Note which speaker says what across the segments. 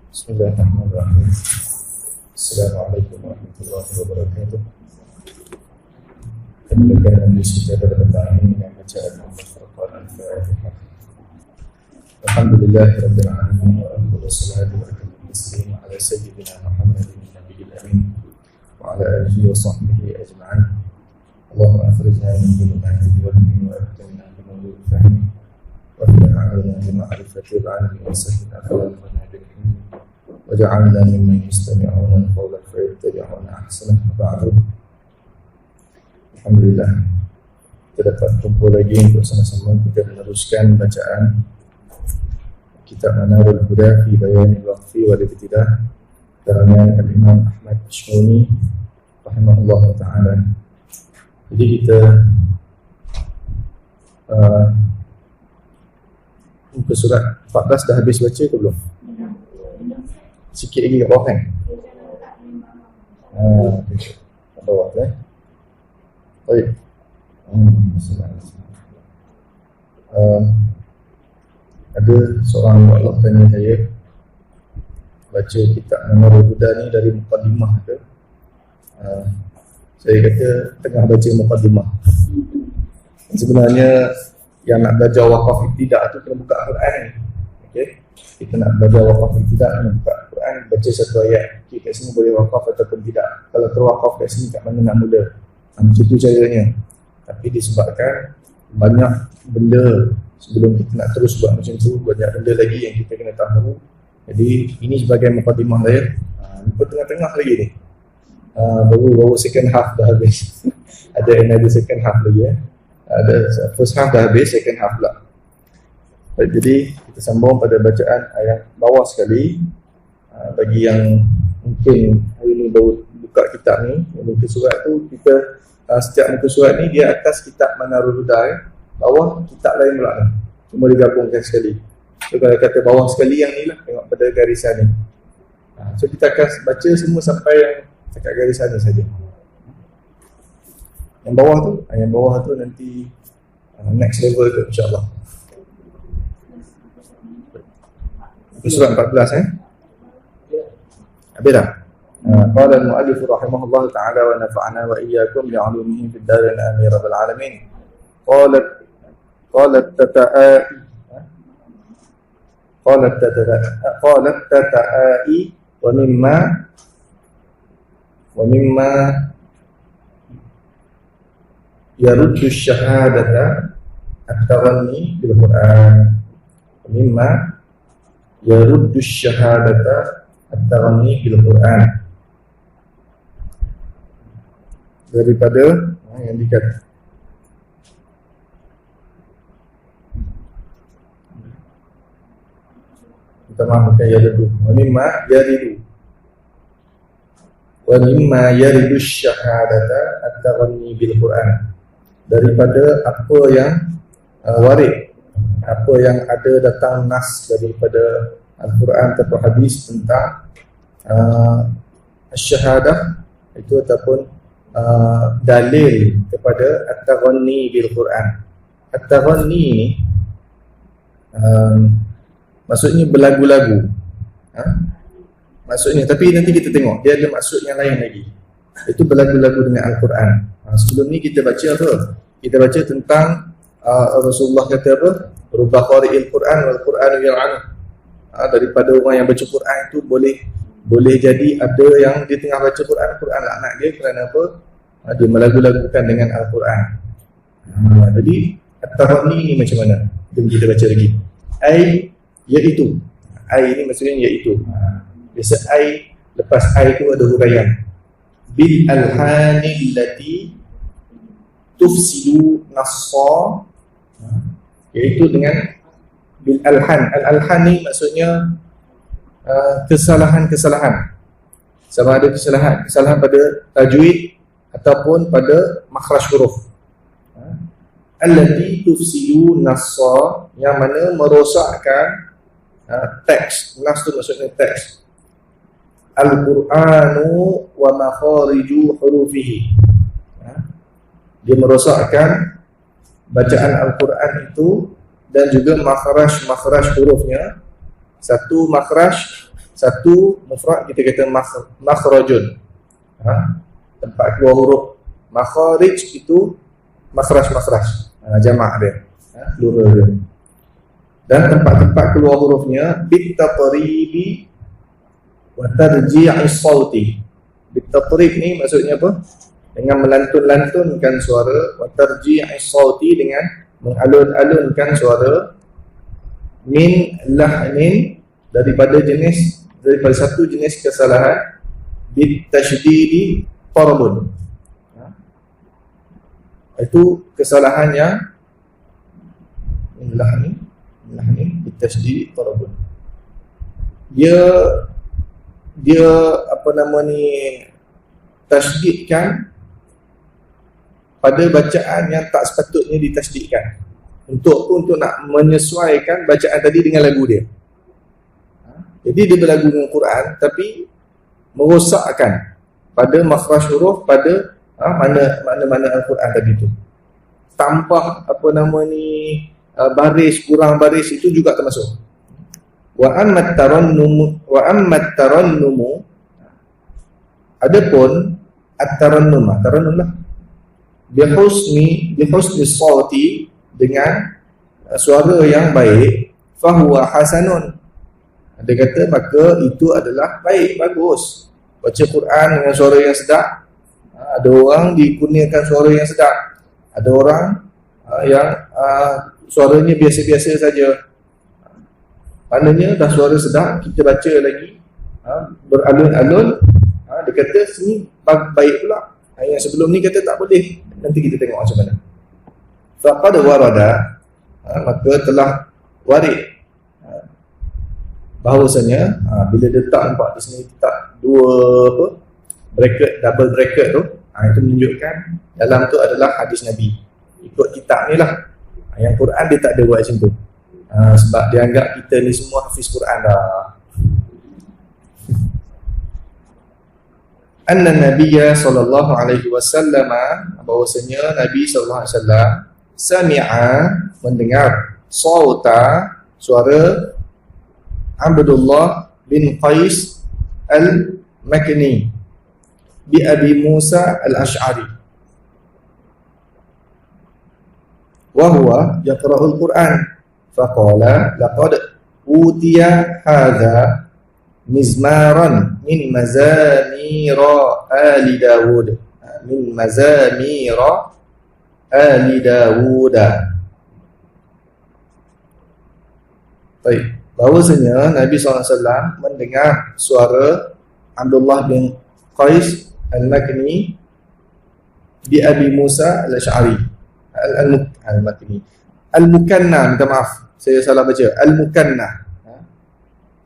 Speaker 1: Bismillahirrahmanirrahim. Assalamualaikum warahmatullahi wabarakatuh. Kembalikan majlis kita pada petang ini dengan bacaan Al-Furqan Al-Fatihah. Alhamdulillahirabbil alamin wa wassalatu wassalamu ala sayyidina Muhammadin nabiyil amin wa ala alihi wa sahbihi ajma'in. Allahumma akhrijna min dhulumati al-wahmi wa abdilna bi nuril fahmi wa akhrijna bi ma'rifatil 'ilmi wa sahhil akhlaqina bil hilmi waj'alna mimman yastami'una al-qawla fayattabi'una ahsanah. Ba'du. Alhamdulillah, kita dapat kumpul lagi untuk sama-sama kita meneruskan bacaan kitab Manarul Huda fi Bayanil Waqfi wal Ibtidah karangan Al-Imam Ahmad Ashmuni rahimahullah ta'ala. Jadi kita muka surat 14 dah habis baca ke belum? Sikit lagi kat bawah kan? Kat bawah kan? Baik. Ada seorang Allah tanya saya, baca kitab Manarul Huda ni dari muqaddimah ke? Saya kata tengah baca muqaddimah. Sebenarnya yang nak belajar waqaf ibtidah tu kena buka Al-Quran ni. Okey. Kita nak belajar waqaf ibtidah kena buka Al-Quran, baca satu ayat. Okey, kat sini boleh waqaf ataupun tidak. Kalau terwaqaf kat sini kat mana nak mula? Macam tu caranya. Tapi disebabkan banyak benda sebelum kita nak terus buat macam tu, banyak benda lagi yang kita kena tahu. Jadi ini sebagai muqaddimah saya. Lupa tengah-tengah lagi ni. Baru second half dah habis. Ada another second half lagi ya. Ada first half dah habis, second half pula. Baik, jadi kita sambung pada bacaan ayat bawah sekali. Bagi yang mungkin hari ni baru buka kitab ni, muka surat tu kita setiap muka surat ni dia atas kitab Manarul Huda ya. Bawah kitab lain pula ni. Cuma digabungkan sekali. So kalau kata bawah sekali yang ni lah, tengok pada garisan ni. So kita akan baca semua sampai yang dekat garisan ni saja. Yang bawah tu nanti next level tu insya-Allah. Muka surat 14 Habis dah. Qala al-mu'allif rahimahullah ta'ala wa nafa'ana wa iyyakum bi'ulumihi fid darin amin rabbil alamin. Qalat tata'i wa mimma yaruddu syahadata at-taghanni bil Qur'an. Mimma yaruddu syahadata at-taghanni bil Qur'an. Daripada yang dikata kita maafkan yaridu wa mimma yaridu syahadata at-taghanni bil Qur'an. Daripada apa yang warid, apa yang ada datang nas daripada Al-Quran atau hadis tentang syahadah itu ataupun dalil kepada at-taghanni bil Quran. At-taghanni ni maksudnya berlagu-lagu. Maksudnya, tapi nanti kita tengok dia ada maksud yang lain lagi. Itu berlagu-lagu dengan Al-Quran. Sebelum ni kita baca apa? Kita baca tentang Rasulullah kata apa? Rubba qari'il Quran wal Qur'anu yal'anu. Daripada orang yang baca Quran itu boleh jadi ada yang dia tengah baca Quran laknat dia kerana apa? Dia melagu-lagukan dengan Al-Quran. Jadi at-taghanni ni macam mana? Jom kita baca lagi. Ai iaitu. Ai ni maksudnya iaitu. Biasa ai lepas ai tu ada huraian. Bil alhanil lati tufsidu nassa, iaitu dengan bil alhan. Al-alhan ni maksudnya kesalahan-kesalahan. Sama ada kesalahan pada tajwid ataupun pada makhraj huruf. Allati tufsidu nassa, yang mana merosakkan teks. Nas tu maksudnya teks. Al-Qur'anu wa makhariju hurufihi. Dia merosakkan bacaan Al-Quran itu dan juga makhraj hurufnya. Satu makhraj, Satu mufrad kita kata makhrajun. Tempat keluar huruf. Makharij itu makhraj. Jamak dia. Plural dia. Dan tempat-tempat keluar hurufnya bitatribi wa tarji'is sauti. Bitatrib ni maksudnya apa? Dengan melantun-lantunkan suara, wa tarji'is sauti, dengan mengalun-alunkan suara, min lahnin, daripada satu jenis kesalahan, bitasydidi tarbun. Itu kesalahan yang lahni bitasydidi tarbun. Dia apa nama ni, tasydidkan pada bacaan yang tak sepatutnya ditasydidkan. Untuk nak menyesuaikan bacaan tadi dengan lagu dia. Jadi dia berlagu dengan Quran tapi merosakkan pada makhraj huruf, pada mana-mana Al-Quran tadi tu. Tambah apa nama ni, baris, kurang baris, itu juga termasuk. Wa ammat tarannumu, adapun at-tarannum lah, bihusni sawti, dengan suara yang baik, fahuwa hasanun, dia kata maka itu adalah baik, bagus. Baca Quran dengan suara yang sedap. Ada orang dikurniakan suara yang sedap, ada orang yang suaranya biasa-biasa saja. Maknanya dah suara sedap, kita baca lagi beralun-alun, dia kata sini baik pula. Yang sebelum ni kata tak boleh. Nanti kita tengok macam mana. Faqad warada, maka telah warid bahawasanya bila dia letak, nampak di sini letak dua bracket, double bracket tu, itu menunjukkan dalam tu adalah hadis Nabi. Ikut kitab ni lah. Yang Quran dia tak ada buat macam tu. Sebab dia anggap kita ni semua hafiz Quran dah. Anna Nabiyya sallallahu alaihi wasallam, bahawasanya Nabi sallallahu alaihi wasallam sami'a, mendengar, sauta, suara Abdullah bin Qais al-Makni bi Abi Musa al-Ash'ari wa huwa yaqra'ul Quran faqala laqad utiya hadha mizmaran min mazamira ali Dawud, min mazamira ali Dawud. Baik, bahawasanya Nabi SAW mendengar suara Abdullah bin Qais al-Makni bi Abi Musa al-Ash'ari al-Makni, al-Mukanna, minta maaf saya salah baca, al-Mukanna.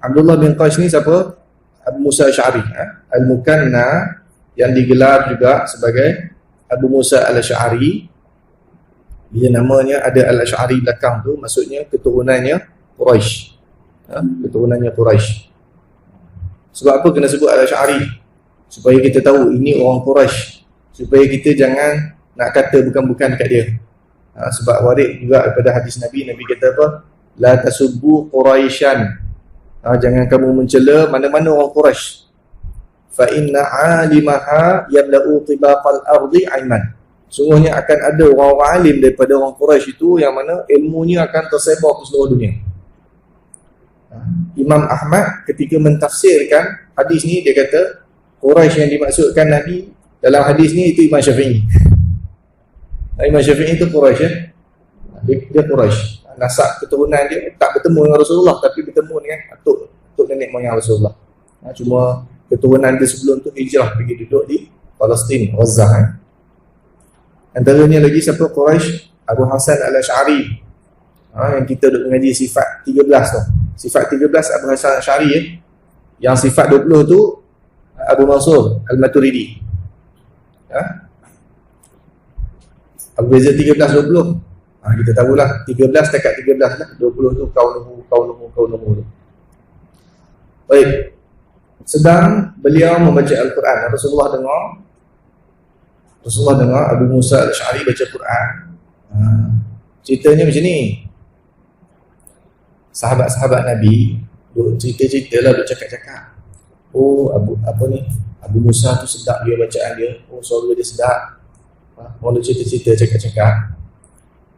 Speaker 1: Abdullah bin Qais ni siapa? Abu Musa al-Ash'ari. Al-Mukanna yang digelar juga sebagai Abu Musa al-Ash'ari. Dia namanya ada al-Ash'ari belakang tu, maksudnya keturunannya Quraisy. Keturunannya Quraisy. Sebab apa kena sebut al-Ash'ari? Supaya kita tahu ini orang Quraisy, supaya kita jangan nak kata bukan-bukan kat dia. Sebab warid juga daripada hadis Nabi, Nabi kata apa? La tasubbu Quraisyan, jangan kamu mencela mana-mana orang Quraisy. Fa inna 'alimaha yamla'u tibaqal ardi 'ilman. Sungguhnya akan ada orang-orang alim daripada orang Quraisy itu yang mana ilmunya akan tersebar ke seluruh dunia. Imam Ahmad ketika mentafsirkan hadis ni, dia kata Quraisy yang dimaksudkan Nabi dalam hadis ni itu Imam Syafi'i. Imam Syafi'i itu Quraisy, dia Quraisy. Nasab keturunan dia tak bertemu dengan Rasulullah, tapi bertemu dengan atuk nenek moyang Rasulullah. Cuma keturunan dia sebelum tu hijrah pergi duduk di Palestin, Gaza. Antaranya lagi siapa? Quraisy, Abu Hasan al-Ash'ari, yang kita duduk mengaji sifat 13 tu. Sifat 13 Abu Hasan al-Ash'ari, yang sifat 20 tu Abu Mansur al-Maturidi. Apa beza 13-20? Kita tahulah 13 dekat 13 lah, 20 tu kaunuhu tu. Baik, sedang beliau membaca Al-Quran, Rasulullah dengar Abu Musa al-Ash'ari baca Quran. Ceritanya macam ni, sahabat-sahabat Nabi duk cerita-cerita lah, duk cakap-cakap. Oh, apa ni, Abu Musa tu sedap dia bacaan dia. Oh, suara dia sedap. Orang duk cerita-cerita, cakap-cakap.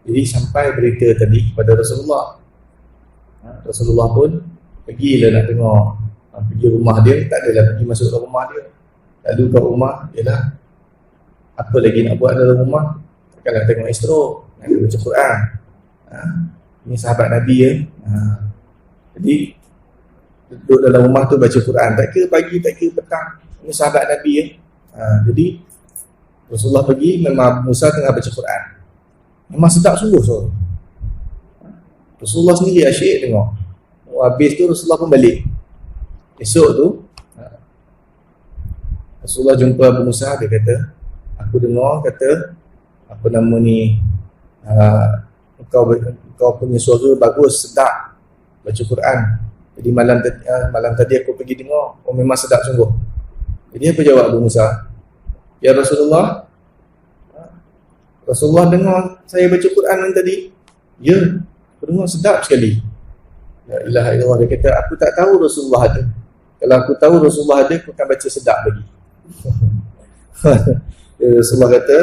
Speaker 1: Jadi sampai berita tadi kepada Rasulullah. Rasulullah pun pergilah nak tengok. Pergi rumah dia, tak adalah pergi masuk ke rumah dia. Lalu ke rumah, ialah apa lagi nak buat dalam rumah? Takkanlah tengok astro, nak baca Quran. Ini sahabat Nabi ya. Jadi duduk dalam rumah tu baca Quran, tak kira pagi, tak kira petang. Ini sahabat Nabi ya. Jadi Rasulullah pergi, memang Musa tengah baca Quran. Memang sedap sungguh suara. Rasulullah sendiri asyik tengok. Habis tu Rasulullah pun balik. Esok tu Rasulullah jumpa Abu Musa, dia kata, aku dengar kata apa nama ni, kau punya suara bagus, sedap baca Quran. Jadi malam tadi aku pergi dengar, oh memang sedap sungguh. Jadi apa jawab Abu Musa? Ya Rasulullah, Rasulullah dengar saya baca Quran tadi. Ya, aku dengar sedap sekali. La ilaha illallah. Dia kata, aku tak tahu Rasulullah ada. Kalau aku tahu Rasulullah ada, aku akan baca sedap lagi. Rasulullah kata,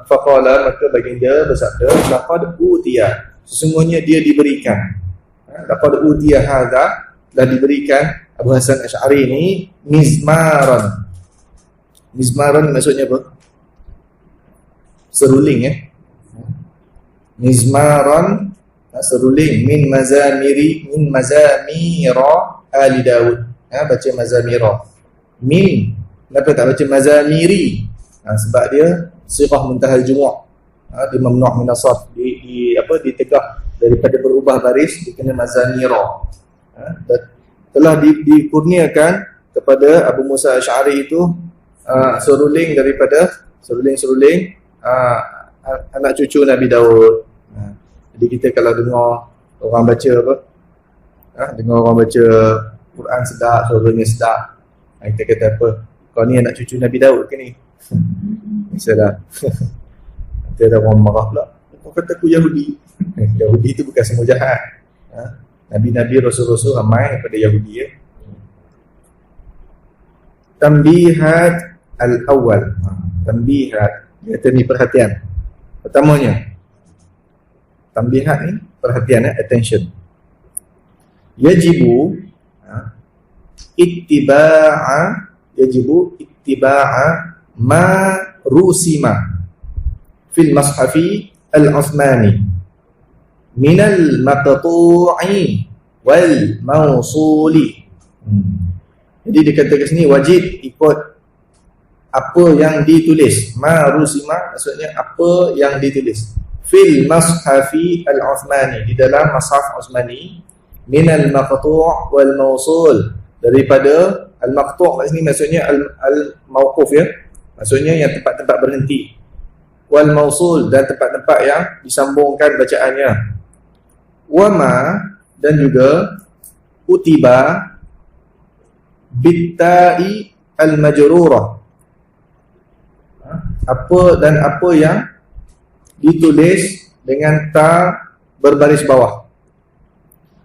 Speaker 1: faqala, maka baginda bersabda, laqad utiya, sesungguhnya dia diberikan. Laqad utiya hadza, telah diberikan Abu Hasan Asy'ari ini mizmaran. Mizmaran maksudnya apa? Seruling ya. Mizmaran, seruling, min mazamira ali Daud. Baca mazamira. Min, kenapa tak baca mazamiri? Sebab dia sirah muntahal jumu'ah. Dia mamnu' min as-sarf, ditegak daripada berubah baris, dikena mazamira. Telah dikurniakan kepada Abu Musa Asy'ari itu seruling daripada seruling anak cucu Nabi Daud. Jadi kita kalau dengar orang baca apa, dengar orang baca Quran sedap, suaranya sedap, kita kata apa, kau ni anak cucu Nabi Daud ke ni? Misalnya nanti ada orang marah pula, kau kata aku Yahudi. Yahudi itu bukan semua jahat. Nabi-Nabi, Rasul-Rasul ramai daripada Yahudi ya. Tambihat al-awwal. Tambihat, kata ni perhatian. Pertamanya, tambihat ni perhatian, attention. Yajibu ittiba'a ma rusima fil mashafi al-Uthmani minal maqtu'i wal mawsuli. Jadi dia kata kat sini, wajib ikut apa yang ditulis. Ma rusima maksudnya apa yang ditulis. Fil mashafi al-Uthmani, di dalam mushaf Uthmani, minal maqtu' wal mawsul, daripada al-maqtu' kat sini maksudnya al-mawquf ya, maksudnya yang tempat-tempat berhenti, wal mawsul, dan tempat-tempat yang disambungkan bacaannya, wama, dan juga utiba bitta'i al-majrurah, apa dan apa yang ditulis dengan ta berbaris bawah,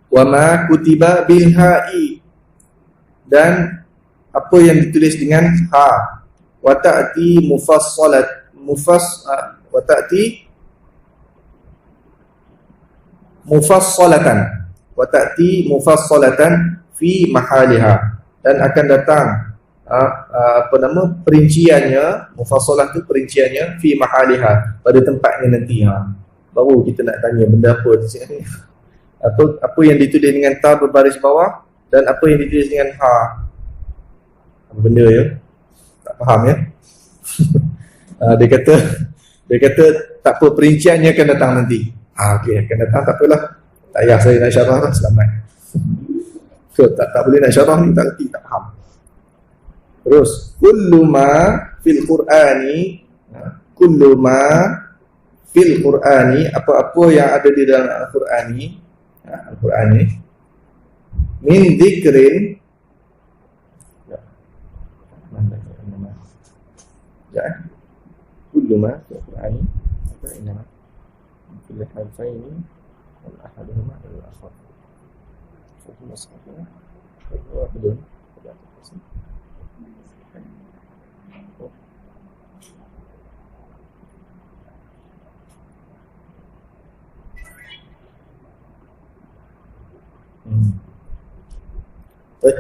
Speaker 1: wama kutiba bil ha'i, dan apa yang ditulis dengan ha, wa ta'ti mufassalat wa ta'ti mufassalatan fi mahaliha, dan akan datang perinciannya, mufassalah tu perinciannya, fi mahaliha, pada tempatnya nanti. Baru kita nak tanya benda apa di sini. Apa yang ditulis dengan ta berbaris bawah, dan apa yang ditulis dengan ha. Apa benda ya? Tak faham ya? Dia kata tak apa, perinciannya akan datang nanti. Okey, akan datang, tak apalah. Tak payah saya nak syarah dah, selamat. So, tak boleh nak syarah ni, tak reti, tak faham. Terus, kullu ma fil Qur'ani, apa-apa yang ada di dalam Al-Qur'ani, min dzikrin, kullu ma fil Qur'ani, inama kullu harfaini wal ahaduhuma al-akhar.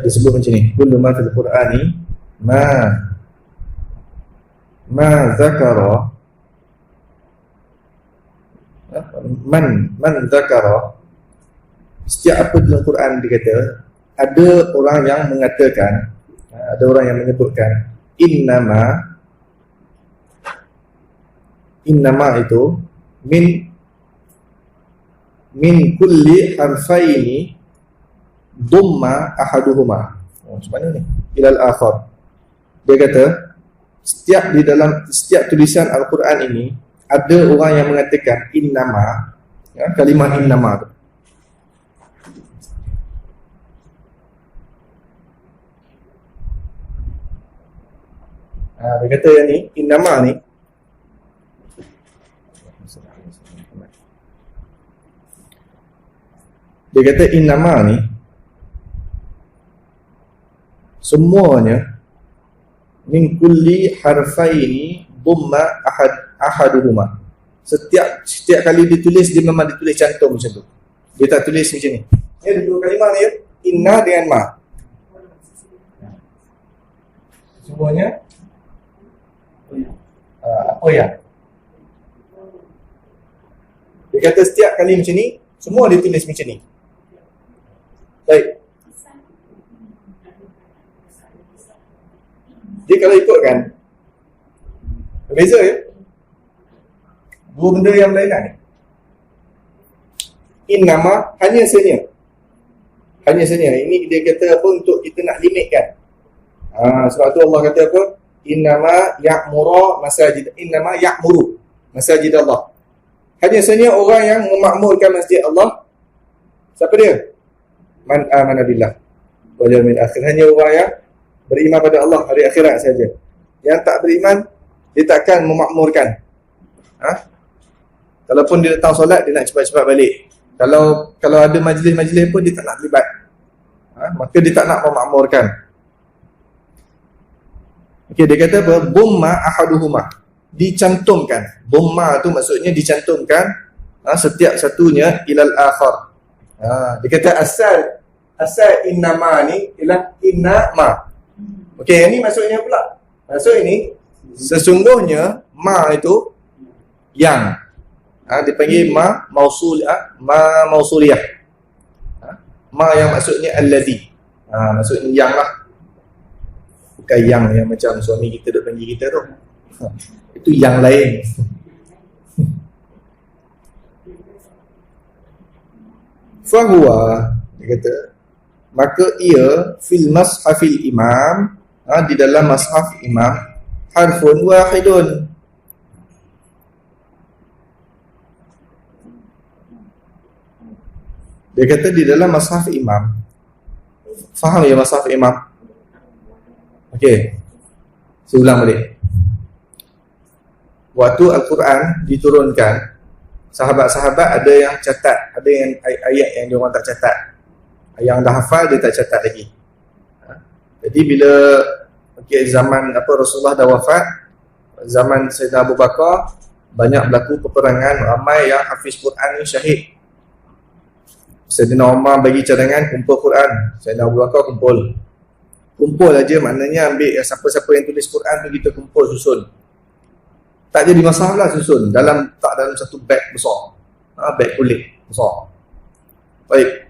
Speaker 1: disebut macam ni, kullu ma fil Qur'ani ma zakara man zakara. Setiap apa dalam Quran dikata, ada orang yang mengatakan, ada orang yang menyebutkan innama itu min kulli harfaini dhamma ahaduhuma. Macam mana ni? Ilal akhar. Dia kata setiap tulisan Al-Quran ini ada orang yang mengatakan innama, kalimah innama tu. Dia kata yang ni, innama ni dia kata innama ni semuanya min kulli harfaini dhamma ahaduhuma. Setiap kali ditulis dia memang ditulis cantum macam tu. Dia tak tulis macam ni. Ni ada dua kalimah ni, inna dengan ma. Semuanya apa ya? Dia kata setiap kali macam ni semua ditulis macam ni. Baik. Dia kalau ikutkan berbeza ya. Dua benda yang berlainan. Innama hanya saja. Ini dia kata apa, untuk kita nak limitkan. Sebab tu Allah kata apa? Innama ya'muru masajid Allah. Hanya saja orang yang memakmurkan masjid Allah. Siapa dia? Man amana billah wal yawmil akhir. Hanya orang yang beriman pada Allah, hari akhirat saja. Yang tak beriman, dia takkan memakmurkan. Kalaupun dia datang solat, dia nak cepat-cepat balik. Kalau ada majlis-majlis pun dia tak nak terlibat. Maka dia tak nak memakmurkan. Okey, dia kata apa? Dhamma ahaduhuma. Dicantumkan. Dhamma tu maksudnya dicantumkan setiap satunya ilal akhar. Dia kata asal innama ni ialah innama. Okey, ini maksudnya pula. Maksud ini sesungguhnya ma itu yang dipanggil ma mausuliyah. Ma yang maksudnya alladhi. Maksudnya yang lah. Bukan yang macam suami kita duk panggil kita tu. Itu yang lain. Fahuwa, dia kata, maka ia fil mashafil imam, di dalam mashaf imam, harfun wahidun. Dia kata di dalam mashaf imam. Faham ya mashaf imam? Okey. Saya ulang balik. Waktu Al-Quran diturunkan, sahabat-sahabat ada yang catat, ada yang ayat yang dia orang tak catat. Yang dah hafal dia tak catat lagi. Jadi bila zaman Rasulullah dah wafat, zaman Sayyidina Abu Bakar, banyak berlaku peperangan, ramai yang hafiz Quran ni syahid. Sayyidina Umar bagi cadangan kumpul Quran, Sayyidina Abu Bakar kumpul aja, maknanya ambil siapa-siapa yang tulis Quran tu kita kumpul susun. Tak jadi masalah susun dalam satu beg besar. Beg kulit besar. Baik.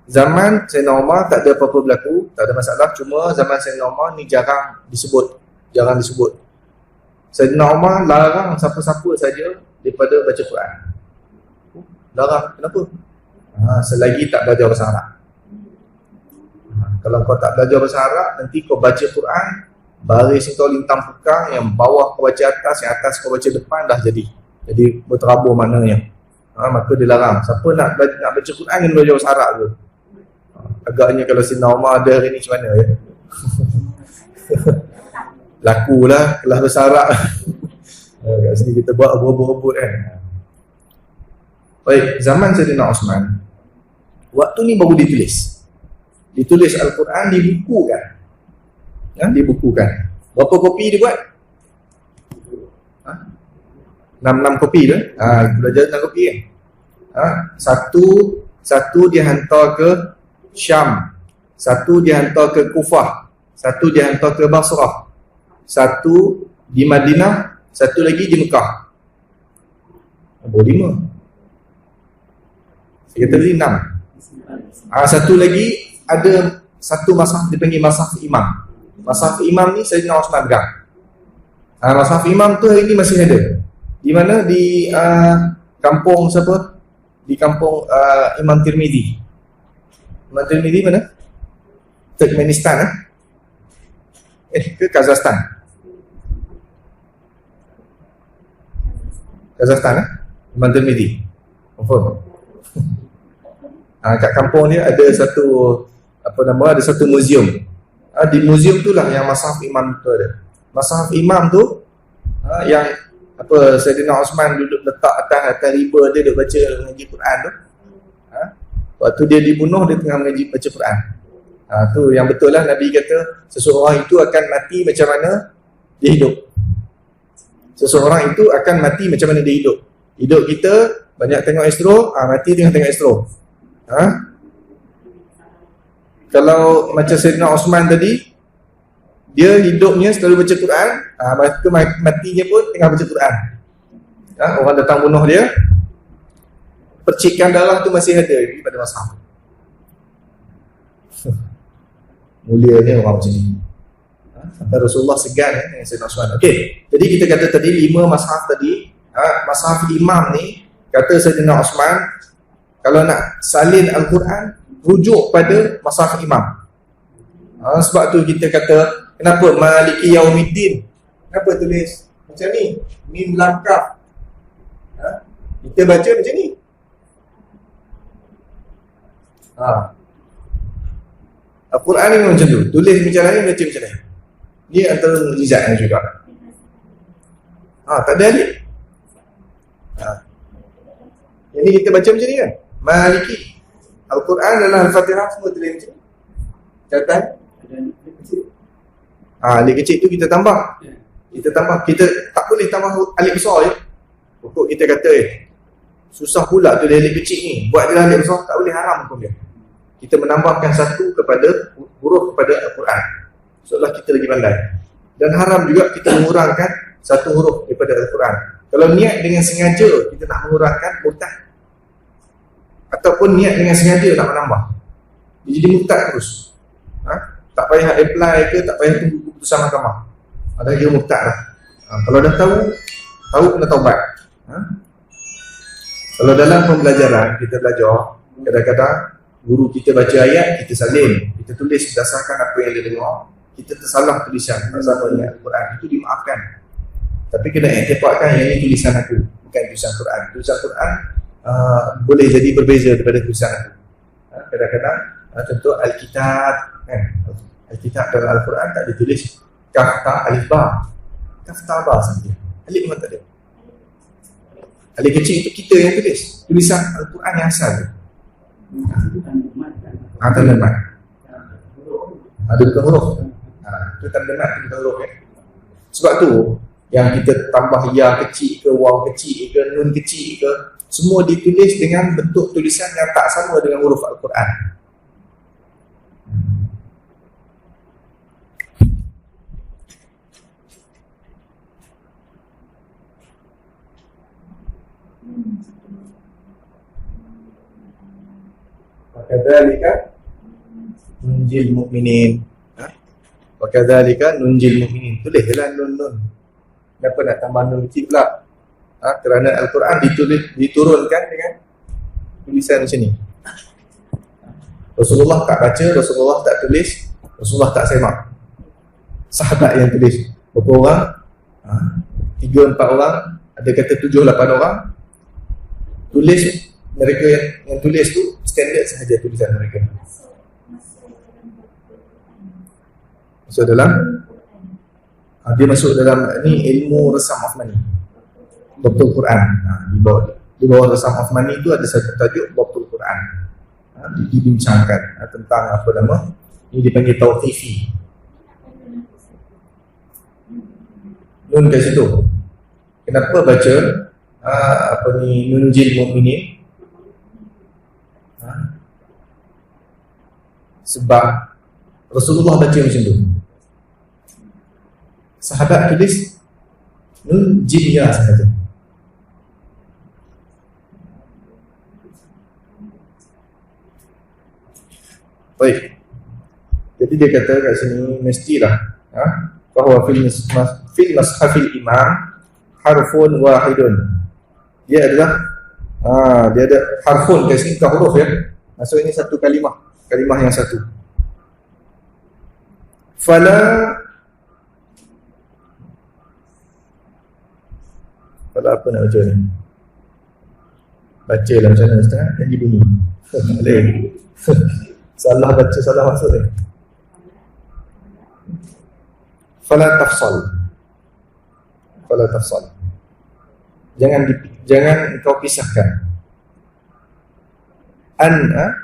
Speaker 1: Zaman Sayyidina Umar tak ada apa-apa berlaku, tak ada masalah, cuma zaman Sayyidina Umar ni jarang disebut. Sayyidina Umar larang siapa-siapa saja daripada baca Quran. Larang, kenapa? Selagi tak belajar bahasa Arab. Kalau kau tak belajar bahasa Arab, nanti kau baca Quran, baris kau lintang pukang, yang bawah kau baca atas, yang atas kau baca depan, dah jadi berterabur maknanya. Maka dilarang. Siapa nak baca Quran kena belajar bahasa Arab tu. Agaknya kalau Sayyidina Umar ada hari ni macam mana ya? Lakulah kelas bahasa Arab. Kat sini kita buat rebut-rebut kan. Baik, zaman Sayyidina Osman, waktu ni baru ditulis. Ditulis Al-Quran, dibukukan. Dibukukan. Berapa kopi dia buat? 6 kopi tu. Belajar 6 kopi kan? Satu dia hantar ke Syam, satu dia hantar ke Kufah, satu dia hantar ke Basrah, satu di Madinah, satu lagi di Mekah. 5. Saya kata tadi 6. Satu lagi ada satu masaf dipanggil masaf imam. Masaf imam ni Sayyidina Osman pegang. Masaf imam tu hari ni masih ada. Di mana? Di kampung siapa? Di kampung Imam Tirmidzi. Imam Tirmidzi mana? Turkmenistan ke Kazakhstan? Kazakhstan Imam Tirmidzi. Confirm. Kat kampung dia ada satu ada satu muzium. Di muzium itulah yang Masahaf Imam tu ada. Masahaf Imam tu yang Sayyidina Osman duduk letak atas riba dia duduk baca mengaji Quran tu. Waktu dia dibunuh dia tengah mengaji baca Quran. Tu yang betul lah Nabi kata seseorang itu akan mati macam mana dia hidup. Seseorang itu akan mati macam mana dia hidup. Hidup kita banyak tengok Astro, mati tengah tengok Astro. Kalau macam Sayyidina Osman tadi, dia hidupnya selalu baca Quran, matinya pun tengah baca Quran. Orang datang bunuh dia, percikan darah tu masih ada pada masa. Mulianya orang macam ni. Sampai Rasulullah segan dengan Sayyidina Osman. Okey, jadi kita kata tadi 5 mashaf tadi, mashaf imam ni kata Sayyidina Osman, kalau nak salin Al-Quran, rujuk pada mashaf imam. Sebab tu kita kata, kenapa Maliki Yaumiddin? Kenapa tulis macam ni? Mim lam kaf. Kita baca macam ni. Al-Quran ni macam tu. Tulis macam lain, baca macam lain. Ni antara mukjizatnya juga. Tak ada alif. Yang ni kita baca macam ni kan? Maliki. Al-Quran dalam Al-Fatihah semua tulis macam ni. Catatan? Alif kecil tu kita tambah. Kita tak boleh tambah alif besar je. Pokok kita kata susah pula tulis alif kecil ni. Buat dia alif besar, tak boleh, haram pun dia. Kita menambahkan satu kepada huruf kepada Al-Quran. Seolah kita lagi pandai. Dan haram juga kita mengurangkan satu huruf daripada Al-Quran. Kalau niat dengan sengaja kita nak mengurangkan, murtad. Ataupun niat dengan sengaja nak menambah, dia jadi murtad terus. Tak payah apply ke, tak payah tunggu keputusan mahkamah. Ada dia murtad lah. Kalau dah tahu kena taubat. Kalau dalam pembelajaran kita belajar, kadang-kadang guru kita baca ayat, kita salin, kita tulis berdasarkan apa yang dia dengar. Kita tersalah tulisan bersama dengan Al-Quran, itu dimaafkan. Tapi kena iktirafkan yang ini tulisan aku, bukan tulisan Quran. Tulisan Quran boleh jadi berbeza daripada tulisan aku. Kadang-kadang contoh Alkitab kan? Alkitab dalam Al-Quran tak ditulis kaf ta alif ba. Kaf ta ba saja. Alif memang tak ada. Alif kecil itu kita yang tulis. Tulisan Al-Quran yang asal tu. Tanda mat. Ada bukan huruf. Itu tanda mat, bukan huruf kan. Sebab tu yang kita tambah ya kecil ke, waw kecil ke, nun kecil ke, semua ditulis dengan bentuk tulisan yang tak sama dengan huruf Al-Quran. Wakadzalika nunjil mu'minin. Wakadzalika nunjil mu'minin. Tulislah nun. Kenapa nak tambah nun kecil pula? Kerana Al-Quran diturunkan dengan tulisan macam ni. Rasulullah tak baca, Rasulullah tak tulis, Rasulullah tak semak. Sahabat yang tulis. Berapa orang? 3-4 orang, ada kata 7-8 orang. Tulis, mereka yang tulis tu standard sahaja tulisan mereka. Masuk dalam dia masuk dalam ni ilmu resam Uthmani, Dhabtul Quran. Di bawah resam Uthmani tu ada satu tajuk Dhabtul Quran. dibincangkan tentang apa nama ini dipanggil tauqifi. Nun kat situ. Kenapa baca apa ni nunjil mukminin? Sebab Rasulullah baca macam tu. Sahabat tulis nun jin ya sahaja. Baik. Jadi dia kata kat sini mestilah bahawa fil mashafil imam harfun wahidun. Dia adalah dia ada harfun kat sini, bukan huruf ya. Maksudnya ini satu kalimah yang satu. Fala apa nak baca ni? Baca lah macam mana setengah jadi bunyi. Boleh. Salah baca, salah maksud ni. Fala tafsal. Jangan kau pisahkan. Anna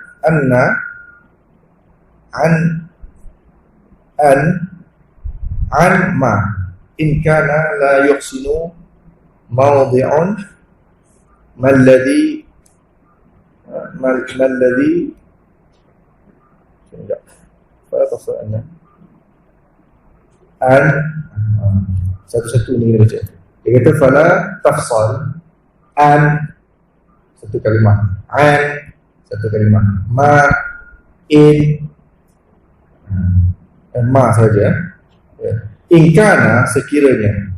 Speaker 1: an ma in kana la yuhsinu mawdi'un malladhi fala tafsal anna an satu-satu ni kita baca. Dia kata fala tafsal an satu kalimah, an satu kalimah, ma in ma saja. In kana sekiranya.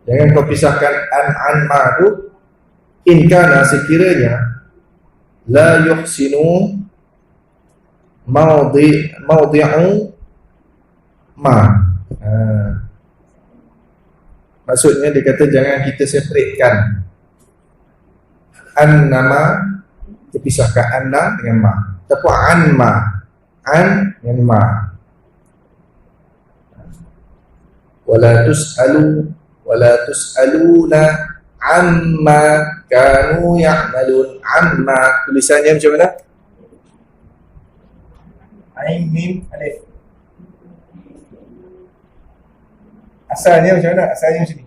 Speaker 1: Jangan kau pisahkan an ma tu. In kana sekiranya la yuhsinu mawdi'u ma. Maksudnya dia kata jangan kita separatekan an nama, kita pisahkan anna dengan ma. Tapi an ma, an dengan ma. Wala tus'aluna amma kanu ya'malun. Amma tulisannya macam mana? Ain mim alif. Asalnya macam mana? Asalnya macam ni.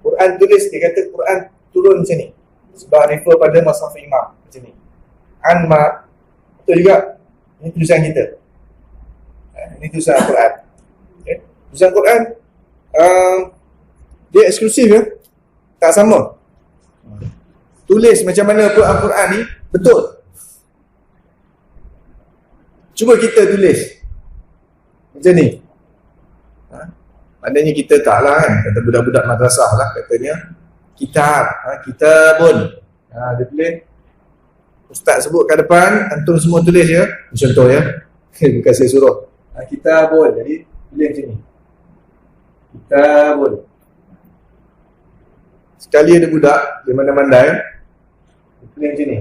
Speaker 1: Quran tulis, dia kata Quran turun macam ni sebab refer pada mashaf imam macam ni. Anma betul juga. Ini tulisan kita. Ini tulisan Al-Quran. Okay. Tulisan Al-Quran dia eksklusif ya. Tak sama. Tulis macam mana Al-Quran ni betul. Cuba kita tulis macam ni. Maknanya kita taklah kan. Kata budak-budak madrasah lah katanya kitab, kitabun. Dia tulis. Ustaz sebut kat depan, antum semua tulis ya. Contoh ya. Bukan saya suruh. Kitabun. Jadi tulis macam ni. Kitabun. Sekali ada budak dia mandai-mandai, dia tulis macam ni.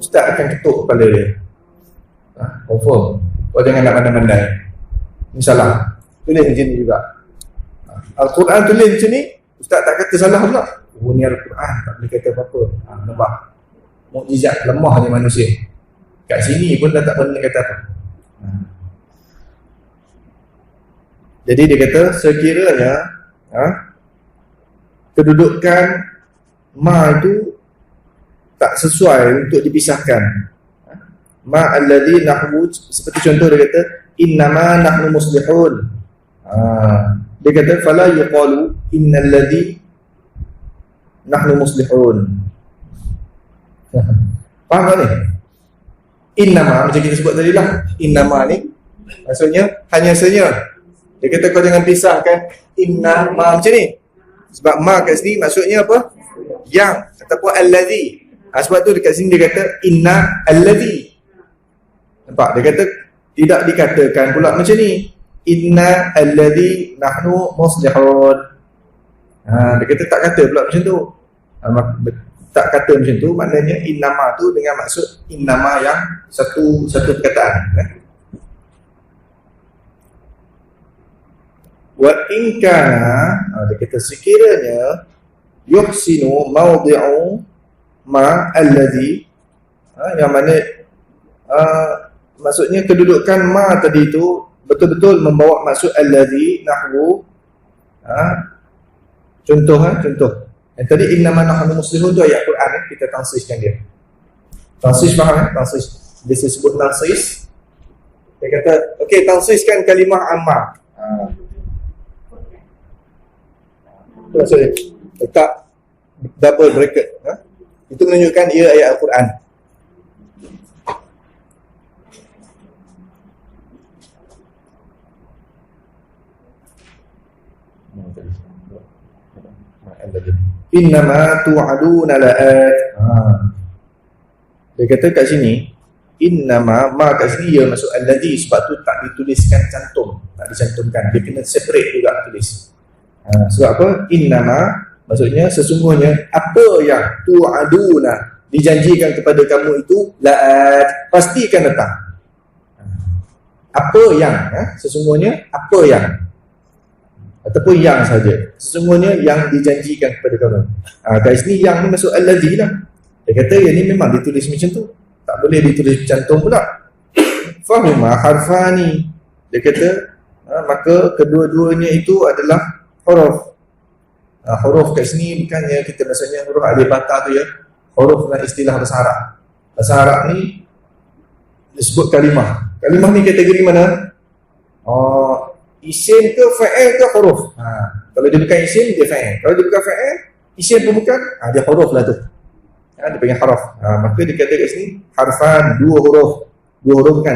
Speaker 1: Ustaz akan ketuk kepala dia. Confirm. Kau jangan nak mandai-mandai. Ini salah. Tulis macam ni juga. Al-Quran tulis macam ni, Ustaz tak kata salah pula. Oh ni Al-Quran, tak boleh kata apa-apa. Nampak? Mukjizat, lemahnya manusia. Kat sini pun dah tak boleh kata apa. Jadi dia kata sekiranya kedudukan ma itu tak sesuai untuk dipisahkan. Ma alladhi nahwu, seperti contoh dia kata innama nahnu muslihun. Dia kata fala yuqalu innal ladzi nahnu muslihun. Faham tak ni? Innama macam kita sebut tadi lah. Innama ni maksudnya hanya saja. Dia kata kau jangan pisahkan innama macam ni. Sebab ma kat sini maksudnya apa? Yang ataupun allazi. Sebab tu dekat sini dia kata inna allazi. Nampak? Dia kata tidak dikatakan pula macam ni. Inna alladhi nahnu muslihun. Dia kata tak kata pula macam tu. tak kata macam tu, maknanya innama tu dengan maksud innama yang satu perkataan. Wa in kana, dia kata sekiranya yuhsinu mawdi'u ma alladhi, yang mana maksudnya kedudukan ma tadi itu betul-betul membawa maksud alladhi nahwu, contoh yang tadi innama nahnu muslihun tu ayat Quran, kita tansiskan dia. Tansis faham? Tansis, dia sebut tansis. Dia kata okey, tansiskan kalimah amma. Maksudnya letak double bracket, itu menunjukkan ia ayat Al-Quran. Innama tu'aduna la'at. Dia kata kat sini innama, ma kat sini ia masuk alladhi, sebab tu tak dituliskan cantum, tak dicantumkan, dia kena separate juga tulis. Sebab apa? Innama maksudnya sesungguhnya apa yang tu'aduna dijanjikan kepada kamu itu la'at, pastikan datang. Apa yang, sesungguhnya apa yang, ataupun yang saja, sesungguhnya yang dijanjikan kepada kamu. Kat sini yang ni masuk alladhi lah. Dia kata yang ni memang ditulis macam tu, tak boleh ditulis cantum pula. Fahuma harfani, dia kata maka kedua-duanya itu adalah huruf. Huruf kat sini bukannya kita maksudnya huruf alif bata tu ya. Huruf adalah istilah bahasa Arab. Bahasa Arab ni disebut kalimah. Kalimah ni kategori mana? Isim ke fa'il ke huruf. Kalau dia bukan isim, dia fa'il. Kalau dia bukan fa'il, isim pun bukan, dia huruf lah tu. Dia panggil haraf. Maka dia kata kat sini harfan, dua huruf bukan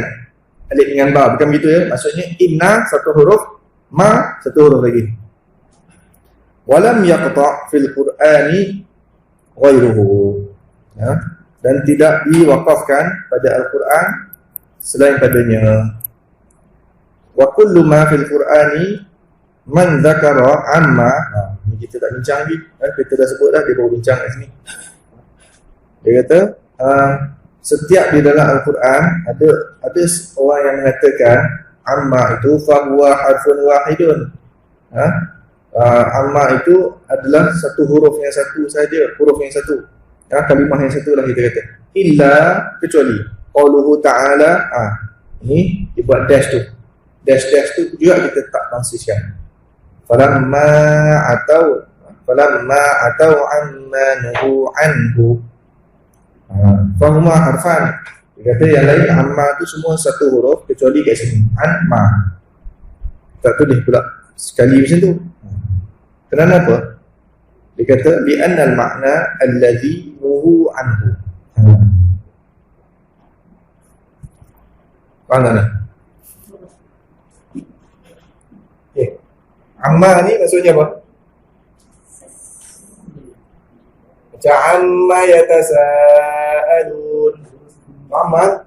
Speaker 1: alif dengan ba, bukan begitu ya. Maksudnya inna satu huruf, ma satu huruf lagi. Walam yaqta' fil Qur'ani ghairuhu, dan tidak diwakafkan pada Al-Quran selain padanya. Wa kullu ma fil Qur'ani man dzakara amma, ni kita tak bincang lagi, kita dah sebut dah, dia baru bincang kat sini. Dia kata setiap di dalam Al-Quran ada orang yang mengatakan amma itu fahuwa harfun wahidun. Amma itu adalah satu huruf yang satu saja, huruf yang satu, kalimah yang satu lah kita kata. Illa, kecuali qauluhu ta'ala, ini dia buat dash tu. Dash tu juga kita tak tansiskan. Falamma atau amma nuhu anhu, fahuma harfan. Dia kata yang lain amma tu semua satu huruf kecuali kat sini amma. Tak tulis pula sekali macam tu. Kenapa? Dia kata li'anna al-ma'na alladhi nuhu anhu. Faham tak ni? Amma ni maksudnya apa? Macam amma yatasa'alun. Amma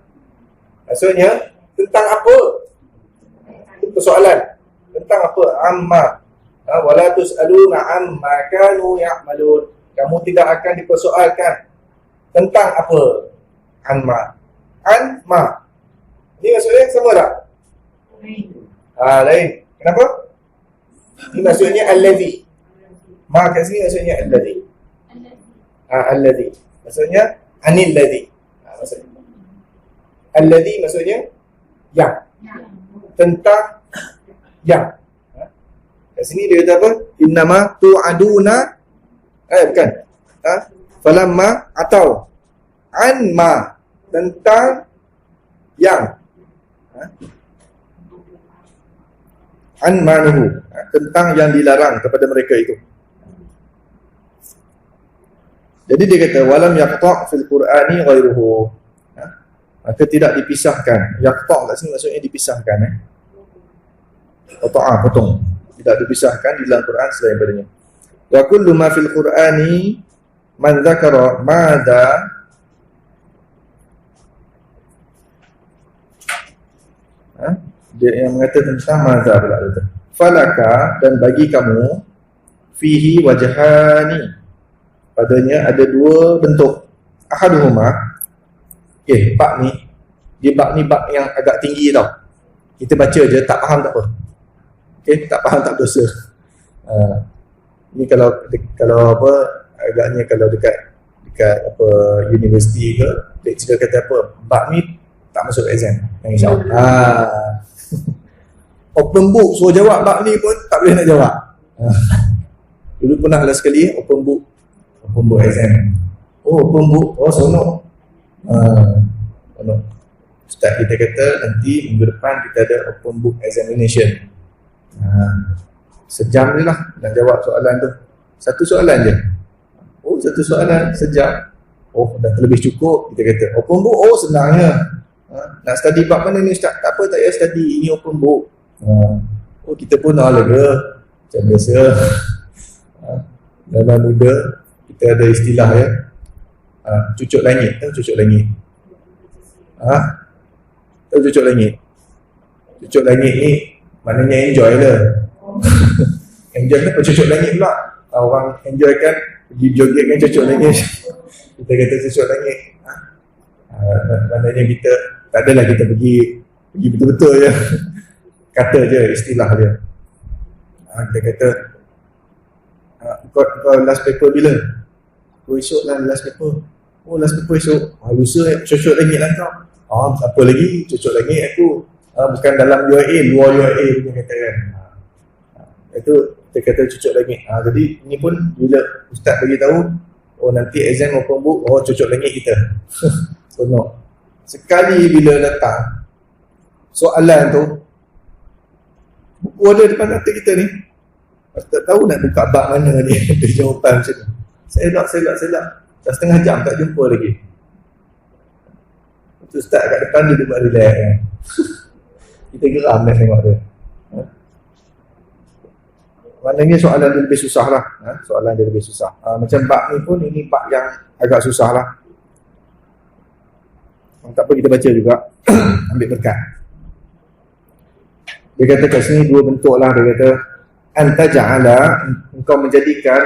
Speaker 1: maksudnya tentang apa? Itu persoalan. Tentang apa? Amma. Wala tus'aluna amma kanu ya'malun. Kamu tidak akan dipersoalkan tentang apa? Amma. Anma. Ini maksudnya sama tak? Lain. Kenapa? Ini maksudnya alladhi. Ma kat sini maksudnya alladhi. Alladhi. Maksudnya anil ladhi. Maksudnya alladhi maksudnya yang. Tentang yang. Kat sini dia kata apa? Innama tu'aduna, bukan. Falamma atau anma, tentang yang. Anmanuhu, tentang yang dilarang kepada mereka itu. Jadi dia kata walam yaqta' fil Qur'ani ghairuhu, maka tidak dipisahkan. Yaqta' kat sini maksudnya dipisahkan, potong, tidak dipisahkan di dalam Quran selain padanya. Wa kullu ma fil Qur'ani man dzakara madza, dia yang mengatakan tentang madza pula itu. Falaka, dan bagi kamu, fihi wajhani, padanya ada dua bentuk. Ahaduhuma, bab ni, dia bab ni bab yang agak tinggi tau. Kita baca je, tak faham tak apa. Tak faham tak dosa. Ni kalau apa, agaknya kalau dekat apa universiti ke, lecturer kata apa, bab ni tak masuk exam. InsyaAllah. Open book suruh jawab bab ni pun tak boleh nak jawab. Dulu pernah lah sekali open book exam. Open book, sonok. Ustaz kita kata nanti minggu depan kita ada open book examination. Sejam je lah nak jawab soalan tu. Satu soalan je. Satu soalan sejam. Dah terlebih cukup kita kata. Open book, senangnya. Nak study bab mana ni Ustaz? Tak apa, tak payah study, ini open book. Kita pun lega macam biasa. Dalam muda kita ada istilah ya, cucuk langit. Tahu cucuk langit? Tahu cucuk langit? Cucuk langit ni maknanya enjoy lah. Enjoy kan cucuk langit pula. Orang enjoy kan pergi joget kan cucuk langit. Kita kata cucuk langit. Maknanya kita tak adalah kita pergi betul-betul je. Kata je istilah dia. Kita kata kau last paper bila? Esok lah last paper. Last paper esok. Lusa cucuk langit lah kau. Apa lagi cucuk langit aku. Bukan dalam UIA, luar UIA punya kata kan. Itu kita kata cucuk langit. Jadi ni pun bila ustaz bagi tahu, nanti exam open book, cucuk langit kita. Sonok. Sekali bila datang soalan tu, buku ada depan mata kita ni, tak tahu nak buka bab mana ni. Ada jawapan macam ni. Selak. Dah setengah jam tak jumpa lagi. Tu ustaz kat depan dia duduk relax kan. Kita geram nak tengok dia. Maknanya soalan dia lebih susah lah. Soalan dia lebih susah. Macam bab ni pun, ini bab yang agak susah lah. Tak apa, kita baca juga. Ambil berkat. Dia kata kat sini dua bentuk lah. Dia kata antaja'ala, engkau menjadikan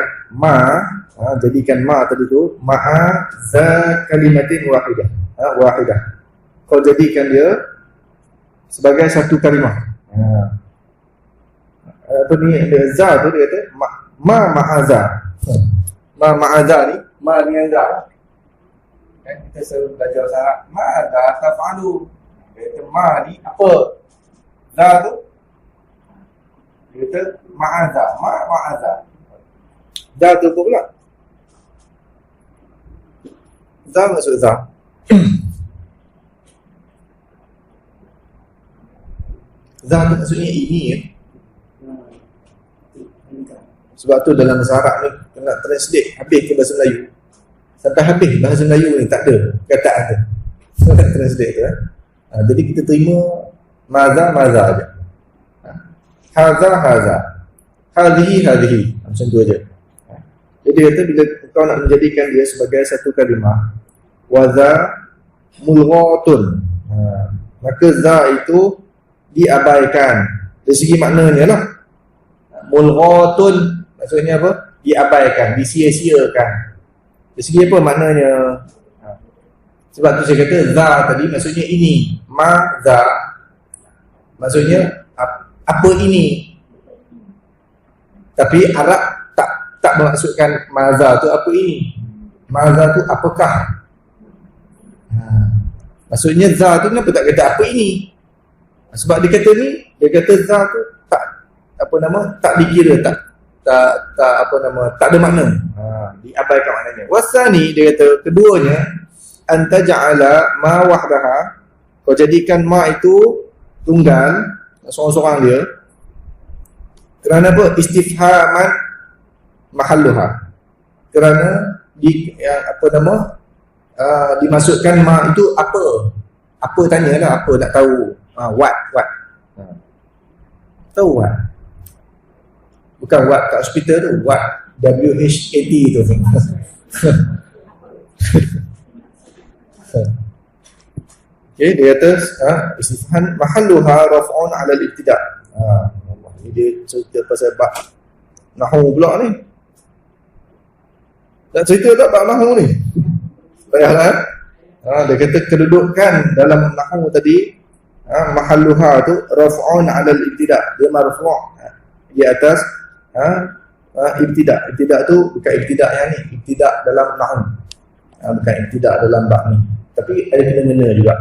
Speaker 1: jadikan ma tadi tu ma'a za kalimatin wahidah. Kau jadikan dia sebagai satu kalimah. Apa ni za tu dia kata ma'aza. Ma'aza ni ma dengan za. Kan kita selalu belajar Arab, ma'aza taf'alu. Dia kata ma ni apa? Za tu dia kata ma'aza. Za tu apa pula? Za maksud za. Za tu maksudnya ini ya. Sebab tu dalam bahasa Arab ni nak translate habis ke bahasa Melayu. Sampai habis bahasa Melayu ni tak ada kataan tu. Nak translate tu jadi kita terima maza aja. Haza hadhihi macam tu aja. Jadi kata bila kau nak menjadikan dia sebagai satu kalimah, waza mulghatun, maka za itu diabaikan dari segi maknanya lah. Mulghatun maksudnya apa? Diabaikan, disia-siakan. Dari segi apa maknanya? Sebab tu saya kata za tadi maksudnya ini, ma za maksudnya apa ini. Tapi Arab tak bermaksudkan maza tu apa ini. Maza tu apakah. Maksudnya za tu kenapa tak kata apa ini? Sebab dia kata ni, dia kata za tu tak dikira, tak ada makna. Diabaikan maknanya. Wasani dia kata keduanya antaja'ala ma wahdaha, kau jadikan ma itu tunggal, seorang-seorang dia. Kerana apa? Istifhaman mahalluha. Kerana dimasukkan ma itu apa? Apa tanyalah, apa nak tahu. What? Tahu what? Bukan what kat hospital tu, what WHAT tu. Okay, dia kata istifham mahalluha raf'un 'ala al-ibtida'. Ini dia cerita pasal bab nahwu pula ni. nak cerita tak bab nahwu ni? Payahlah. Dia kata kedudukan dalam nahwu tadi, mahalluha tu raf'un 'ala al-ibtida', dia marfu' di atas ibtida'. Ibtida' tu bukan ibtida' yang ni, ibtida' dalam nahwu. Bukan ibtida' dalam bab ni. Tapi ada kena-mengena juga.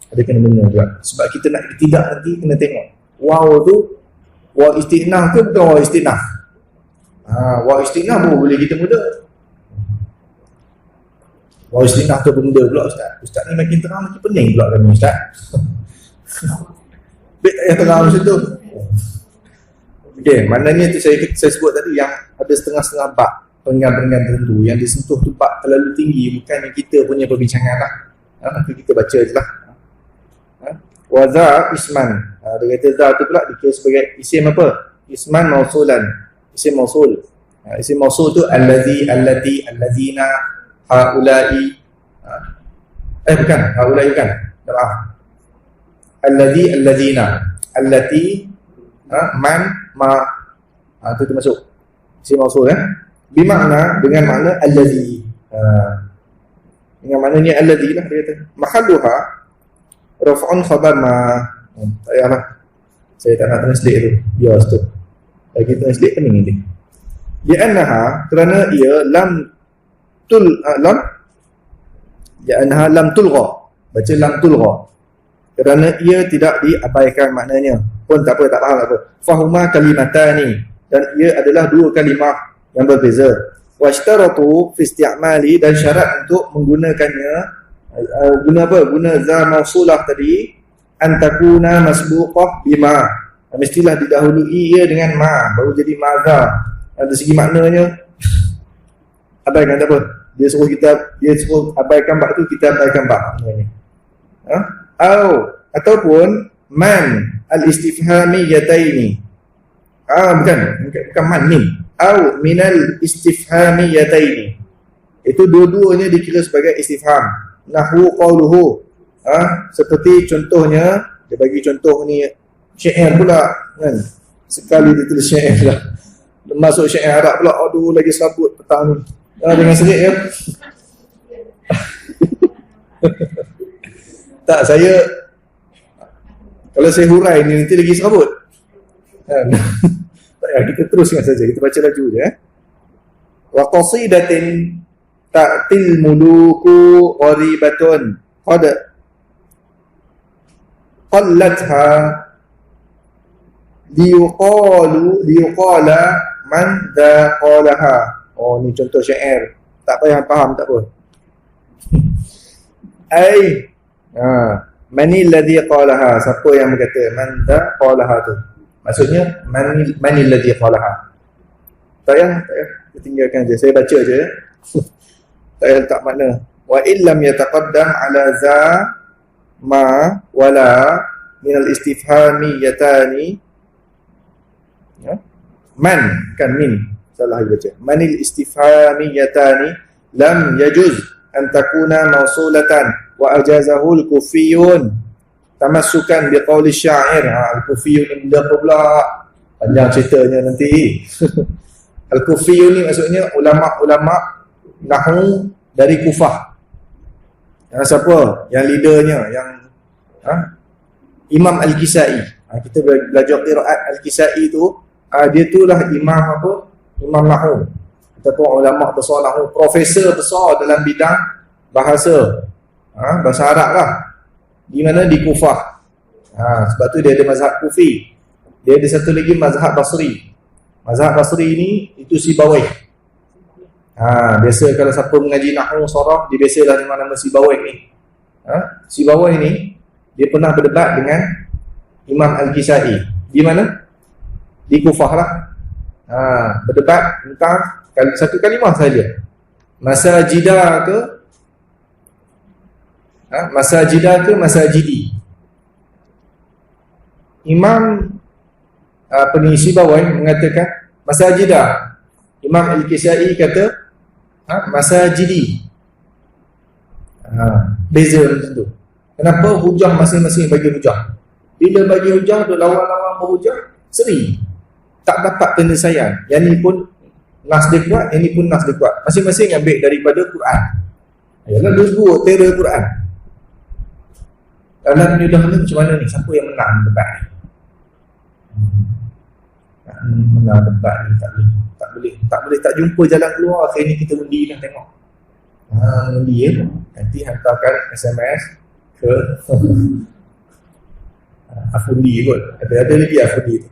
Speaker 1: Ada kena-mengena juga. Sebab kita nak ibtida' nanti kena tengok. Waw tu waw istinaf ke bukan waw istinaf? Waw istinaf pun boleh kita mula. Waw istinaf tu benda pula Ustaz. Ustaz ni makin terang makin pening pula kami Ustaz. Baik yang terang macam tu. Okey, maknanya tu saya sebut tadi yang ada setengah-setengah bab pengan-pengan tertentu yang disentuh tu bab terlalu tinggi, bukan yang kita punya perbincangan lah. Kita baca je lah. Wa za isman. Dia kata za tu pula dikira sebagai isim apa? Isman mausulan. Isim mausul. Isim mausul tu allazi, allati, allazina, haula'i. Bukan, haula'i bukan. Maaf. Allazi, allazina, allati, man, ma. Itu termasuk isim mausul Bimakna, dengan makna allazi. Dengan maknanya allazi lah dia kata. Mahalluha raf'un khabar ma. Tak payahlah. Saya tak nak translate tu. Ya, stop. Lagi translate pening nanti. Li'annaha, kerana ia lam tulgha. Baca lam tulgha. Kerana ia tidak diabaikan maknanya. Pun tak apa, tak faham tak apa. Fahuma kalimatani. Dan ia adalah dua kalimah yang berbeza. Washtaratu fi isti'mali, dan syarat untuk menggunakannya guna za mausulah tadi, antakuna masbuqah bima, mestilah didahului ia dengan ma, baru jadi maza. Dari segi maknanya abaikan tak apa, dia suruh abaikan bab tu, kita abaikan bab maknanya. Ataupun man al-istifhamiyataini. Bukan man, min. Au minal istifhamiyataini. Itu dua-duanya dikira sebagai istifham. Nahwu qawluhu. Seperti contohnya, dia bagi contoh ni syair pula kan. Sekali dia tulis syair lah. Masuk syair Arab pula, aduh lagi sabut petang ni. Dengan serik ya. Tak, saya kalau saya hurai ni nanti lagi serabut. Tak payah, kita teruskan saja, kita baca laju je. Wa qasidatin ta'til muluku gharibatun qad qallatha liuqala man dha qalaha. Oh, ni contoh syair. Tak payah faham, tak apa. Mani alladhi qalaha, siapa yang berkata man dha qalaha tu, maksudnya mani alladhi qalaha. Tak payah, kita tinggalkan je, saya baca je. Tak payah letak makna. Wa illam yataqaddam ala za ma wala min al-istifhamiyatani. Man, kan min, salah baca. Manil istifhamiyatani lam yajuz an takuna mausulatan wa ajazahu al-kufiyun tamassukan biqauli syair. Al-kufiyun ni benda apa pula? Panjang ceritanya nanti. Al-kufiyun ni maksudnya ulama-ulama nahwu dari Kufah. Siapa? Yang leadernya, yang Imam Al-Kisai. Kita belajar qiraat Al-Kisai tu, dia tu lah imam apa? Imam nahwu. Ataupun ulama besar nahwu, profesor besar dalam bidang bahasa. Bahasa Arab lah. Di mana? Di Kufah. Sebab tu dia ada mazhab Kufi. Dia ada satu lagi mazhab Basri. Mazhab Basri ni itu Sibawai. Biasa kalau siapa mengaji nahwu saraf, dia biasalah nama-nama Sibawai ni. Sibawai ni dia pernah berdebat dengan Imam Al-Kisai. Di mana? Di Kufah lah. Berdebat tentang satu kalimah saja. Masajidah ke masajidi. Imam Sibawai mengatakan masajidah. Imam Al-Kisai kata masajidi. Beza macam tu. Kenapa? Hujah masing-masing bagi hujah. Bila bagi hujah tu, lawan-lawan berhujah seri, tak dapat penyelesaian. Yang ni pun nas dia kuat, ini pun nas dia kuat. Masing-masing ambil daripada Quran. Yalah dua teror Quran. Dalam menyudah ni macam mana ni? Siapa yang menang debat ni? Menang debat ni tak boleh tak jumpa jalan keluar. Akhirnya kita undi lah tengok. Undi ya. Nanti hantarkan SMS ke Afundi kot. Ada lagi Afundi tu.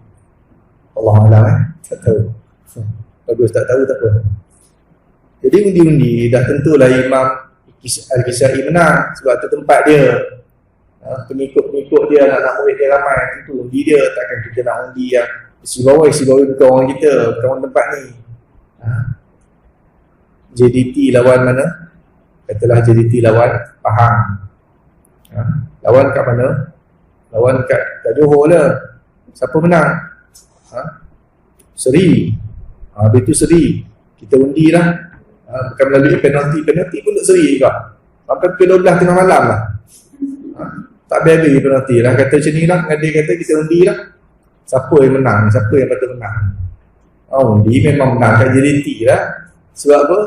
Speaker 1: Allah Alam tak tahu. Bagus tak tahu tak apa. Jadi undi-undi dah tentulah Imam Al-Kisai menang sebab tu tempat dia. Pengikut-pengikut dia, anak murid dia ramai, tentu undi dia. Takkan kita nak undi yang isi bawah bukan orang kita, bukan orang tempat ni. JDT lawan mana? Katalah JDT lawan Pahang. Lawan kat mana? Lawan kat Johor lah. Siapa menang? Seri. Dia tu Seri. Kita undi lah. Bukan melalui penalti pun untuk Seri juga. Sampai pukul 12 tengah malam lah. Tak habis penalti lah. Kata macam ni lah. Dia kata kita undi lah. Siapa yang menang? Siapa yang patut menang? Undi memang menang kat JDT lah. Sebab apa?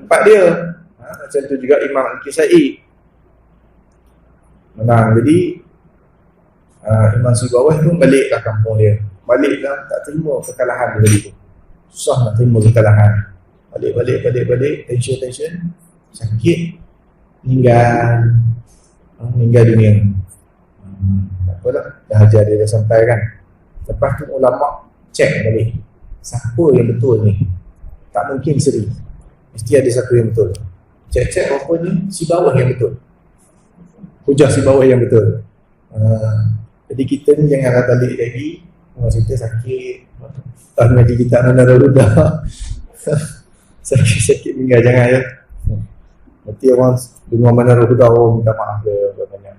Speaker 1: Tempat dia. Macam tu juga Imam Al-Kisai menang. Jadi Imam Sibawah pun baliklah kampung dia. Baliklah tak terima kekalahan dia tadi tu. Susah nak terima kekalahan. Balik. Tension. Sakit. Meninggal dunia. Tak apalah. Dah ajar dia dah sampai kan. Lepas tu ulama cek balik. Siapa yang betul ni? Tak mungkin Seri. Mesti ada satu yang betul. Cek rupanya si bawah yang betul. Hujah si bawah yang betul. Jadi kita ni jangan balik lagi. Kita sakit. Tak ngaji kita Menara Huda. Sakit meninggal jangan ya. Nanti orang dengar Menara Huda minta maaf dia banyak.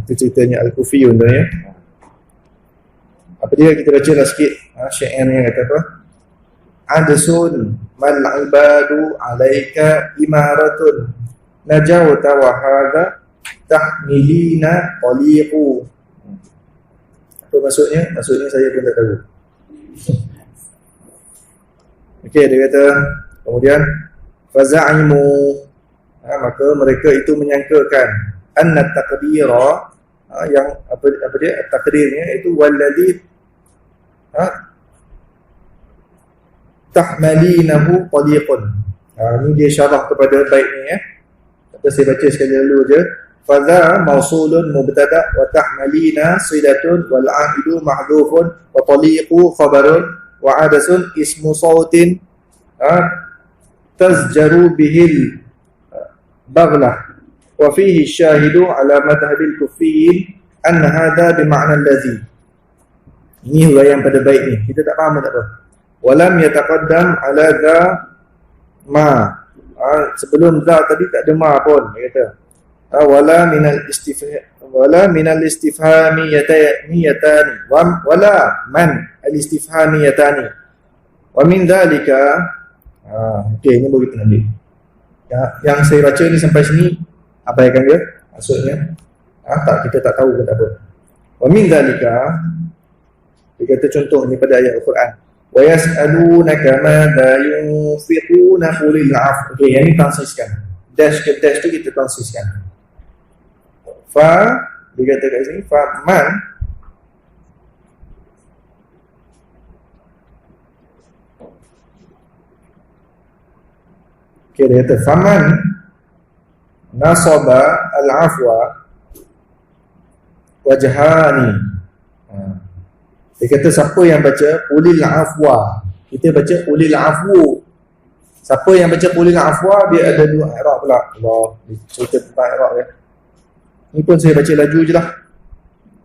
Speaker 1: Itu ceritanya Al-Kufiyun tu ya. Apa dia kita baca lah sikit. Syairnya kata apa? Adsun mal ibadu alaika imaratun najawta wa hadha tahmilina qaliqu. Apa maksudnya? Maksudnya saya pun tak tahu. Okey, dia kata kemudian fazaimu, maka mereka itu menyangkakan anna taqdira, yang apa dia takdirnya itu walladhi tahmalinahu qaliqun. Ini dia syarah kepada bait ni ya. Kata saya baca sekali dulu je. Fadha mausulun mubtada wa tahmalina silatun wal aidu mahdhufun wa taliqu khabarun wa adasun ismu sautin tazjaru bihil baghlah wa fihi syahidu ala madhhabil kuffiyin anna hadha bima'na allazi. Ini huraian pada bait ni. Kita tak faham tak apa. Walam yataqaddam ala dha ma. Sebelum dha tadi tak ada ma pun dia kata. Wala minal istifhamiyatani wala man al istifhamiyatani wa min dhalika. Okey, ini baru kita ambil ya, yang saya baca ni sampai sini abaikan dia maksudnya. Tak, kita tak tahu pun tak apa. Wa min dhalika, dia kata contoh ni pada ayat Al-Quran. Wa yas'alunaka madza yunfiquna qulil 'afw. Okey, yang ni transiskan. Dash ke dash tu kita transiskan. Fa, dia kata kat sini fa man. Okey, dia kata faman nasaba al-'afwa wajhani. Dia kata siapa yang baca ulil afwa, kita baca ulil afwu. Siapa yang baca ulil afwa, dia ada dua i'rab pula. Allah, cerita tentang i'rab ya. Ni pun saya baca laju je lah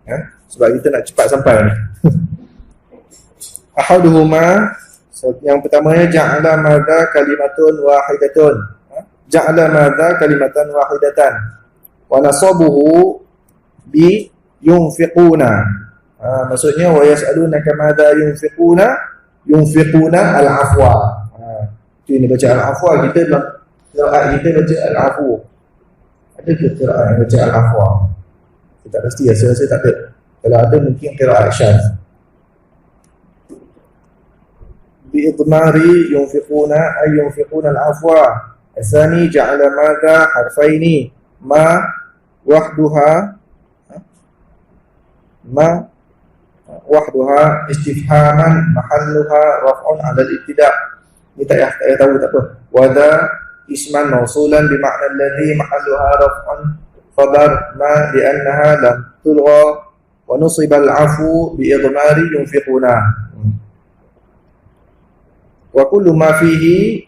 Speaker 1: ya? Sebab kita nak cepat sampai ni. Ahaduhuma, yang pertamanya ja'ala madza kalimatun wahidatun. Ja'ala madza kalimatan wahidatan wa nasabuhu bi yunfiquna. Maksudnya wa yas'alunaka madza yunfiquna al-afwa. Ini baca al-afwa, kita dalam qiraat kita baca al-afu. Ada ke qiraat yang baca al-afwa? Kita tak pasti, saya tak ada. Kalau ada mungkin qiraat syadz. bi'idmari yunfiquna ay yunfiquna al-afwa. Asani ja'ala madha harfaini ma wahduha istifhaman mahalluha raf'un 'ala al-ibtida'. Ini tak payah tahu tak apa. Wada isman mausulan bima'na alladhi mahalluha raf'un khabar ma li'annaha lam tulgha wa nusiba al-'afu bi'idmari yunfiquna. Wa kullu ma fihi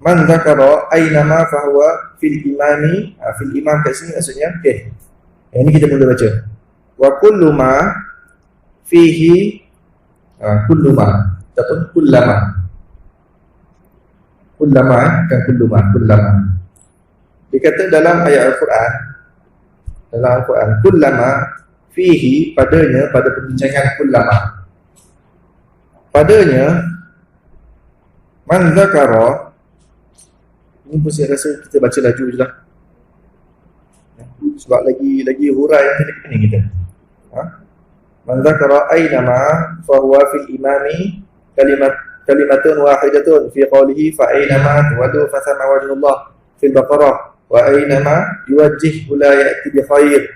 Speaker 1: man dzakara aynama fahuwa fil imami. Fil imam kat sini maksudnya okey. Yang ni kita mula baca. Wa kullu ma fihi kullu ma ataupun kullama. Kullama kan kullama. Dia kata dalam ayat Al-Quran, kullama fihi padanya, pada perbincangan kullama. Padanya man zakara, ini pun saya rasa kita baca laju je lah, sebab lagi hurai kita pening kita. Man zakara aynama fahuwa fil imami kalimatun wahidatun fi qawlihi fa aynama tuwadu fa thama wajhullah fil baqarah wa aynama yuwajjih la ya'ti bi khair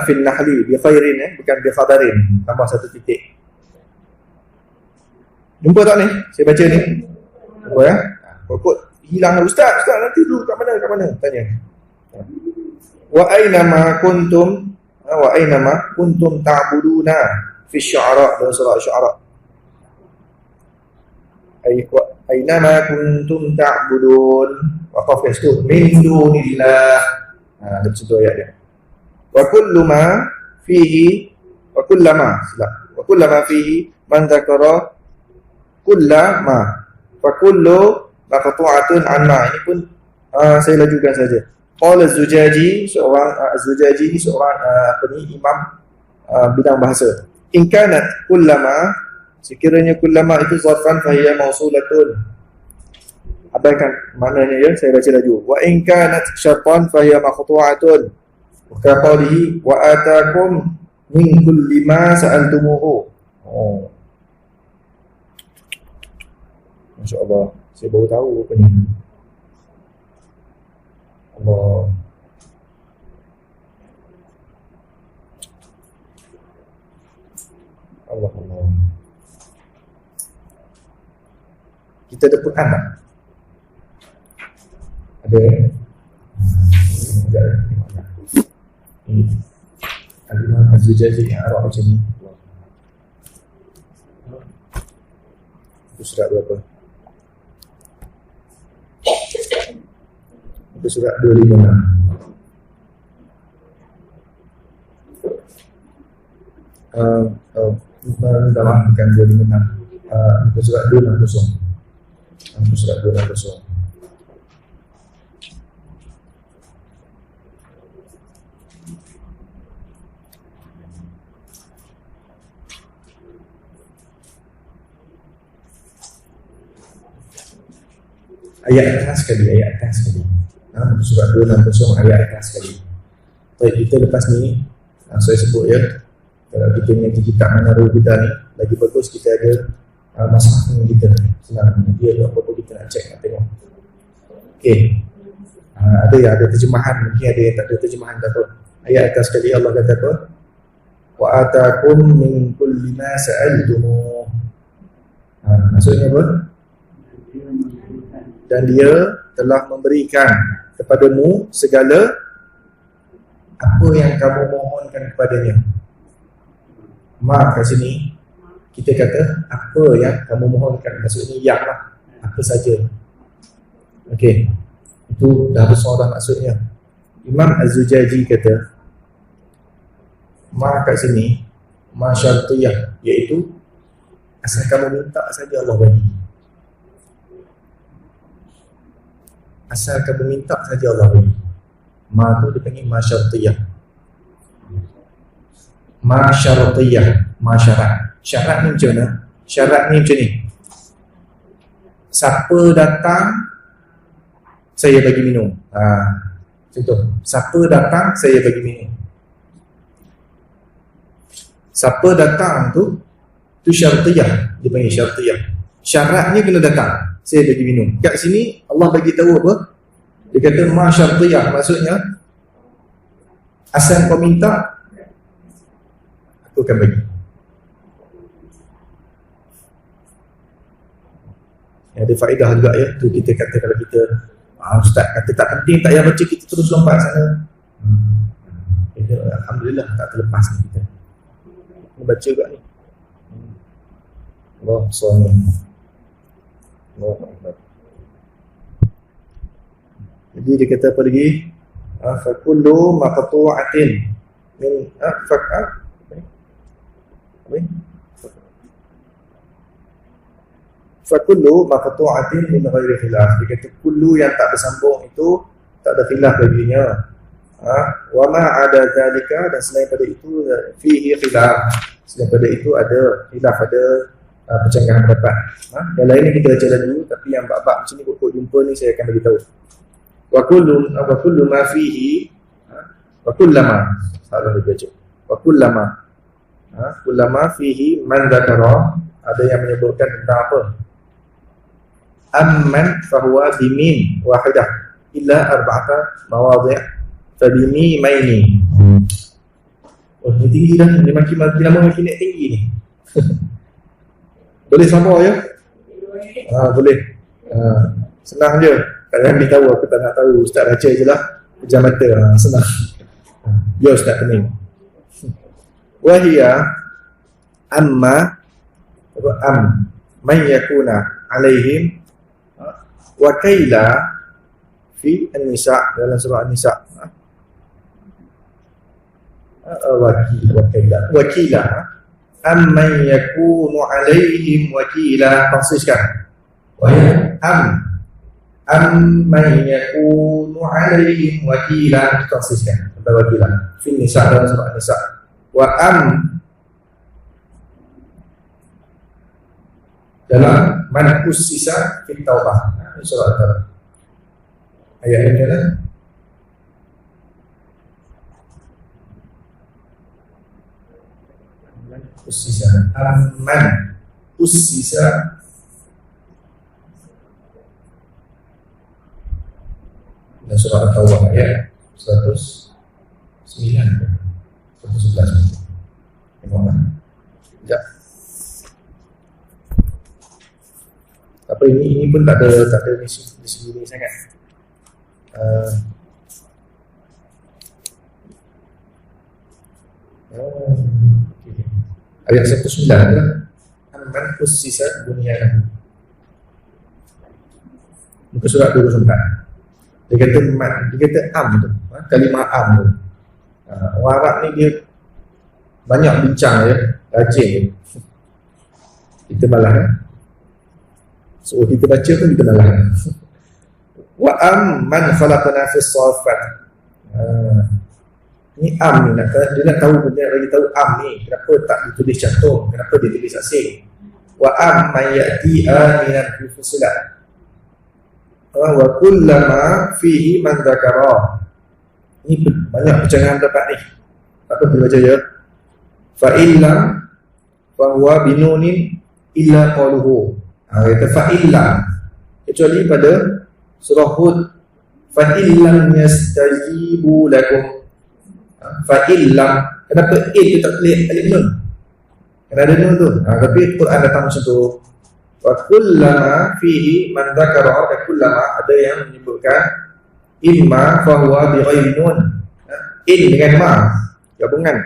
Speaker 1: fil nahli bi khairin, bukan bi khabarin, tambah satu titik. Jumpa tak ni? Saya baca ni. Apa ya? Kok hilang ustaz nanti dulu kat mana tanya. Wa aynama kuntum ta'buduna fi syu'ara, dalam surah Syu'ara. Aynama kuntum ta'budun, waqaf kat situ, min dunillah. Ada situ ayat dia. Wa kullama fihi man dzakara kullama fa kullu maqtu'atun anma. Ini pun saya lajukan saja. Qala Az-Zujaji, Az-Zujaji ni seorang imam bidang bahasa. In kanat kullama, sekiranya kullama itu zarfan fa hiya mausulatun. Abaikan maknanya ya, saya baca laju. Wa in kanat syartan fa hiya maqtu'atun. Wa qawlihi wa atakum min kulli ma sa'altumuhu. Masya-Allah, saya baru tahu apa ni. Allah. Kita ada Quran tak? Ada. Al-Imam Az-Zujaji yang Arab macam ni. Itu surat berapa? Itu surat 256. Minta maaf, bukan 256. Itu surat 260. Itu surat 260. Ayat atas sekali. Surat 260 ayat atas sekali. Baik, kita lepas ni saya sebut ya, kalau kita punya kitab Manarul Huda ni lagi bagus, kita ada masalah dengan kita senang, dia ada apa-apa kita nak cek, nak tengok. Okey, ada terjemahan, mungkin ada yang tak ada terjemahan, tak apa. Ayat atas sekali Allah kata apa? Wa atakum min kulli ma sa'altumuh. Maksudnya apa? Dan dia telah memberikan kepadamu segala apa yang kamu mohonkan kepadanya. Kat sini kita kata apa yang kamu mohonkan, maksudnya yang lah, apa saja. Okey, itu dah besar dah maksudnya. Imam Az-Zujaji kata kat sini ma syartiyah, iaitu asal kamu minta saja Allah bagi. Asal kamu minta saja Allah bagi. Ma tu dipanggil ma syartiyah. Ma syartiyah, ma syarat. Syarat ni macam mana? Syarat ni macam ni. Siapa datang, saya bagi minum. Contoh, siapa datang, saya bagi minum. Siapa datang tu syartiyah, dipanggil syartiyah. syaratnya kena datang, saya bagi minum. Kat sini Allah bagi tahu apa? Dia kata ma syartiyah, maksudnya asal kau minta aku akan bagi. Ada faedah juga ya, tu kita kata kalau kita ustaz kata tak penting, tak payah baca, kita terus lompat sana. Kita, alhamdulillah tak terlepas ni kita. Kita baca juga ni. Allah SWT. Jadi dia kata apa lagi? Fa kullu maqtu'atin min Fakullu maqtu'atin min ghairi khilaf. Dia kata kullu yang tak bersambung itu tak ada khilaf baginya. Wa ma ada zalika, dan selain pada itu fihi khilaf. Selain pada itu ada khilaf, ada percanggahan pendapat. Yang lain ni kita baca dulu, tapi yang bab-bab macam ni kok jumpa ni saya akan bagi tahu. Wa kullu ma fihi wa kullama, salah dibaca. Wa kullama fihi man dzakara, ada yang menyebutkan tentang apa? Amman fahuwa bimin wahidah illa arba'ata mawadhi' fabimi maini. Oh, ni tinggi dah, ni makin lama makin naik tinggi ni. Boleh sabar ya? Boleh. Senang je. Kadang beritahu aku tak nak tahu, ustaz baca je lah, pejam mata, senang. Ya ustaz pening. Wahia amma man yakuna alaihim wakaila fi an-nisa, dalam surah an-nisa. Wakila amman yakunu alaihim wakila, taksiskan. Amman yakunu alaihim wakila, taksiskan. Sampai wakila fi an-nisa, dalam surah an-nisa. Wa dalam man ussisa fit taubah, surah Al-Taubah. Ayat ini adalah man ussisa, man ussisa dan surah Al-Taubah ayat 109 111. Ya. Apa ini pun tak ada di sini sangat. Ayat 109 adalah man ussisa bunyanahu. Muka surat 24. Dia kata am tu, kalimah am tu. Orang Arab ni dia banyak bincang ya, rajin. Kita malah so kita baca pun kita malah. Wa man khalaqana fis safat. Ni am ni dia nak tahu, dia bagi tahu am ni kenapa tak ditulis cantum, kenapa dia tulis asing. Wa man yati aminan fi fusilat. Wa kullama fihi man dzakara. Ini banyak percanggahan pendapat ni. Apa kita baca ya? Fa illam fa huwa binunin illa qaluhu. Kata fa illam, kecuali pada surah Hud, fa illam yastajibu lakum. Fa illam, kenapa itu tak tulis alif nun? Kerana ada nun tu. Tapi Quran datang macam tu. Wa kullama fihi man dzakara, dan kullama ada yang menyebutkan imma fa huwa bi ghairi nun. In dengan ma, gabungan.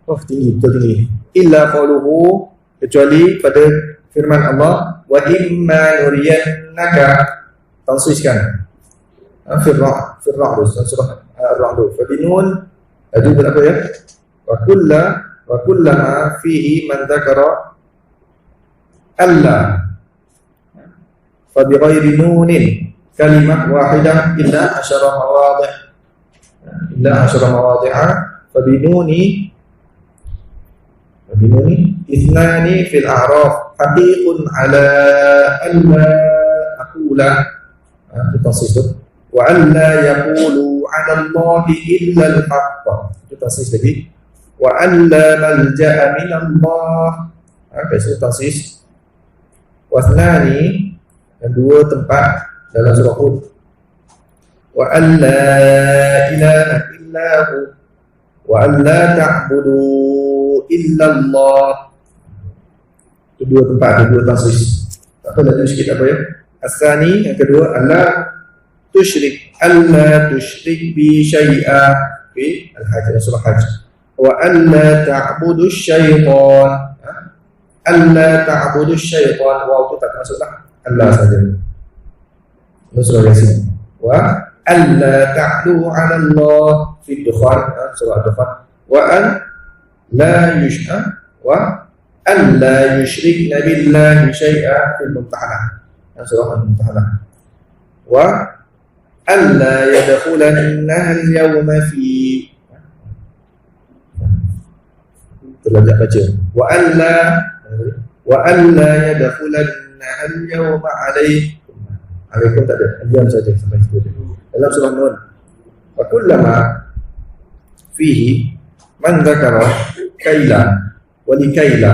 Speaker 1: Oh tinggi, betul tinggi. Illa qaluhu, kecuali pada firman Allah, wa imma nuriyannaka, tansiskan. Firra surah Ar-Ra'd. Fa binun ada berapa ya? Wa kullama fihi man dzakara alla fa bi ghairi nunin kalimah wahidah illa asyara mawadhi'a fa binuni ithnani fil a'raf haqiqun ala alla aqula tansisut wa alla yaqulu 'ala Allahi illa al-haqq. Itu tansis lagi. Wa alla malja'a min Allah. Apa itu tansis? Wasnani, dan dua tempat dalam surah Hud. Wa an la ilaha illahu wa an la ta'budu illallah. Itu dua tempat, ada dua tasris. Tak apa, lagi sikit apa ya. Asani, yang kedua, alla tusyrik bi syai'a fi al-hajj, surah hajj. Wa an la ta'budu syaitan, alla ta'budu syaitan, wa itu tak masuklah, Allah saja. Surah Yasin. Wa alla ta'lu 'ala Allah fi Dukhan, surah Dukhan. Wa an la yush'a wa an la yushrikna billahi syai'a fil Mumtahanah, surah Al-Mumtahanah. Wa an la yadkhulannaha al-yawma fi, terlajak baca. Wa an la yadkhulannaha al-yawma alaikum, tak ada, diam saja sampai situ. Dalam surah Nun, wa kullama fihi man dzakara kaila wa likaila.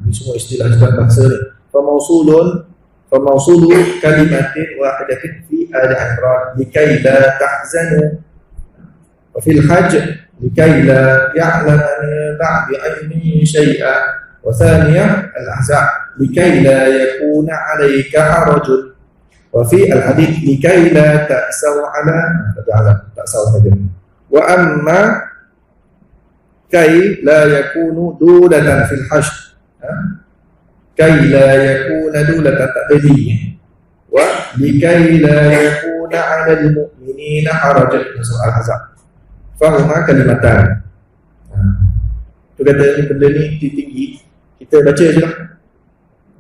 Speaker 1: Ini semua istilah-istilah bahasa ni. Famawsulu kalimatin wahidatin fi al-Imran likaila tahzanu, wa fil hajj likaila ya'lama min ba'di ilmi syai'a, wa thaniyah al-ahzab likaila yakuna 'alaika harajun, wa fi al-hadith likai la ta'saw ala ta'saw saja. Wa amma kai la yakunu dulatan fil hasy, kai la yakuna dulatan ta'dili, wa likai la yakuna 'ala al-mu'minina harajun, surah Al-Ahzab. Fahuma kalimatan. Tu kata benda ni tinggi, kita baca je lah,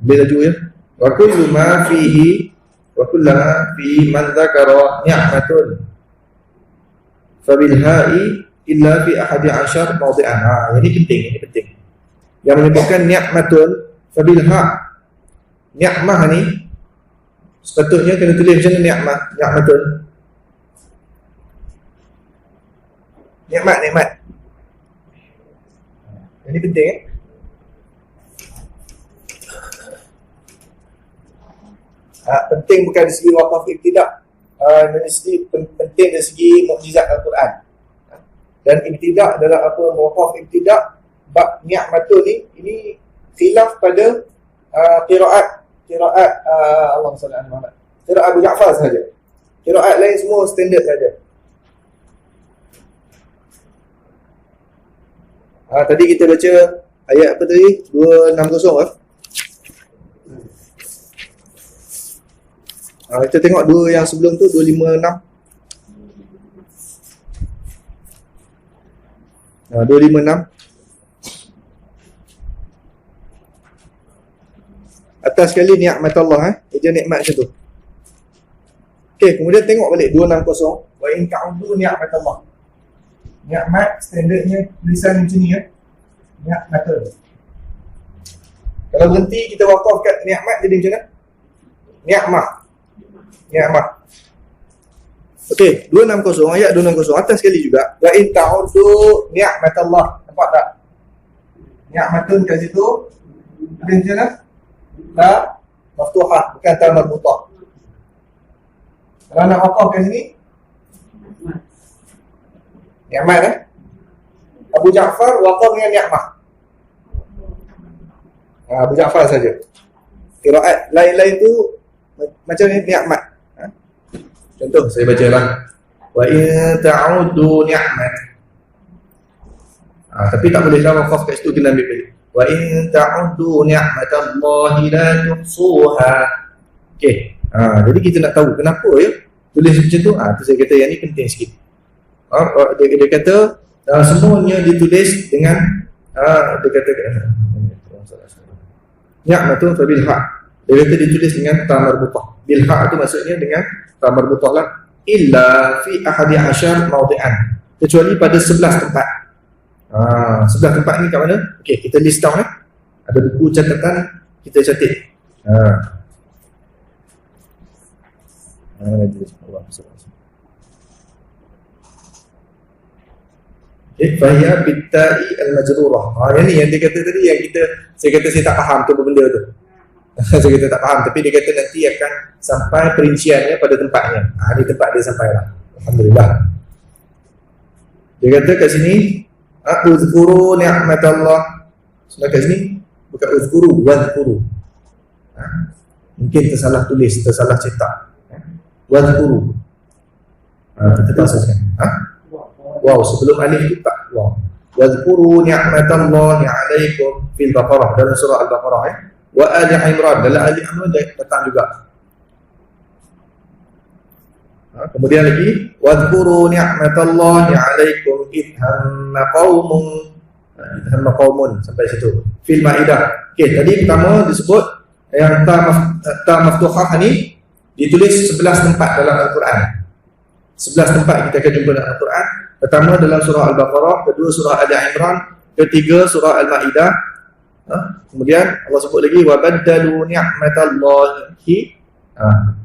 Speaker 1: boleh laju ya. Wa kullu ma fihi wa kullama fi man dzakara ni'matun fabil ha'i illa fi ahadi ashar mawdi'an. Ini penting. Yang menyebutkan ni'matun fabil ha', ni'mah ni sepatutnya kena tulis macam mana ni'matun. Nikmat. Ini penting penting bukan dari segi wakaf ibtidak, dari segi penting dari segi mukjizat Al-Quran. Dan ibtidak adalah apa? Wakaf ibtidak bab ni'matun ni, ini khilaf pada qiraat Allahumma salli ala Muhammad, qiraat Abu Ja'far saja. Qiraat lain semua standard saja. Tadi kita baca ayat apa tadi? 260 kita tengok dua yang sebelum tu, 256. 256. Atas sekali nikmat Allah, dia nikmat macam tu. Okey, kemudian tengok balik 260. Wa in ta'udu nikmat Allah. Nikmat standardnya tulisan macam ni ya. Nikmat. Kalau berhenti kita wakafkan nikmat jadi macam mana? Ni'mah. Okey, 260, ayat 260 atas sekali juga. Wa in ta'udu ni'matallah. Nampak tak? Ni'matun kat situ ada macam mana? La maftuhah, bukan ta marbutah. Kalau nak wakaf kat sini ni'mat Abu Ja'far wakaf dengan ni'mah. Abu Ja'far saja. Qiraat lain-lain tu macam ni ni'mat. Contoh saya bacalah. Wa in ta'udu ni'mat. Tapi tak boleh lah wakaf kat situ, kena ambil balik. Wa in ta'udu ni'matallahi la tuhsuha. Okey. Jadi kita nak tahu kenapa ya tulis macam tu. Tu saya kata yang ni penting sikit. Dia kata semuanya ditulis dengan dia kata ni'matun fa bil ha'. Dia kata ditulis dengan ta marbutah. Bil ha' tu maksudnya dengan ta marbutah lah. Illa fi ahadi asyar mawdi'an, kecuali pada 11 tempat. 11 tempat ni kat mana? Okey, kita list down Ada buku catatan, kita catat. Fahiyya bitta'i al-majrurah. Yang ni yang dia kata tadi, yang saya kata saya tak faham tu benda tu. So kita tak faham, tapi dia kata nanti akan sampai perinciannya pada tempatnya. Ini tempat dia sampai lah. Alhamdulillah. Dia kata kat sini, uzkuru ni'matallah. Sudah kat sini bukan uzkuru, wadhkuru. Mungkin tersalah tulis, tersalah cetak. Wadhkuru. Kita pasaskan. Wow, sebelum alif itu tak wow. Wadhkuru ni'matallahi 'alaikum fil Baqarah, dalam surah Al-Baqarah wa Ali Imran, dalam Ali Imran datang juga. Kemudian lagi wadhkuru ni'matallahi 'alaikum id hamma qaumun sampai situ. Fil Maidah. Okey, tadi pertama disebut yang ta maftuhah ni ditulis 11 tempat dalam Al-Quran. 11 tempat kita akan jumpa dalam Al-Quran. Pertama dalam surah Al-Baqarah, kedua surah Ali Imran, ketiga surah Al-Maidah. Kemudian Allah sebut lagi wa baddalu ni'matallahi,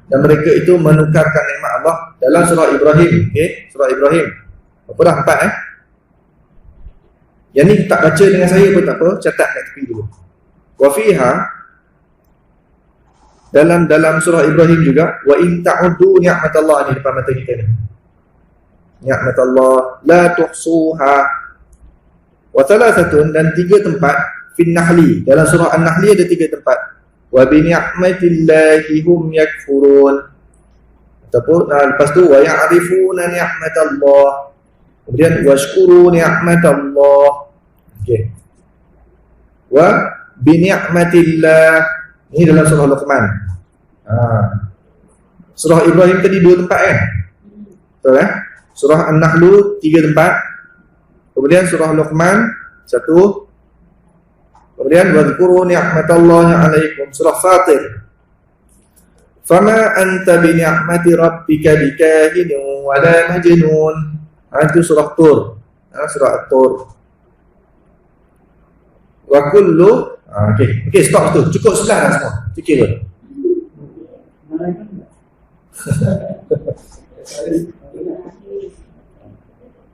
Speaker 1: dan mereka itu menukarkan nikmat Allah dalam surah Ibrahim. Okey, surah Ibrahim. Apa dah 4 Yang ni tak baca dengan saya pun tak apa, catat kat tepi dulu. Wa fiha, dalam surah Ibrahim juga, wa in ta'uddu ni'matallah, ni depan mata kita ni. Ni'matallah la tuhsuha. Wa thalathatun, dan 3 tempat fin Nahli, dalam surah An-Nahli ada 3 tempat. Wa bi ni'matillahi hum yakfurun. Ataupun lepas tu wa ya'rifuna ni'matallah. Kemudian washkuru ni'matallah. Okey. Wa bi ni'matillah, ini dalam surah Luqman. Surah Ibrahim tadi 2 tempat kan? Betul kan? Surah An-Nahlu 3 tempat. Kemudian surah Luqman 1. Kemudian wadhkuru ni'matallahi 'alaikum, surah Fatir. Fama anta bi ni'mati rabbika bikahinin wa la majnun. Itu surah Tur. Surah Tur. Wa kullu, okey, stop tu. Cukup 11 dah semua. Fikir tu.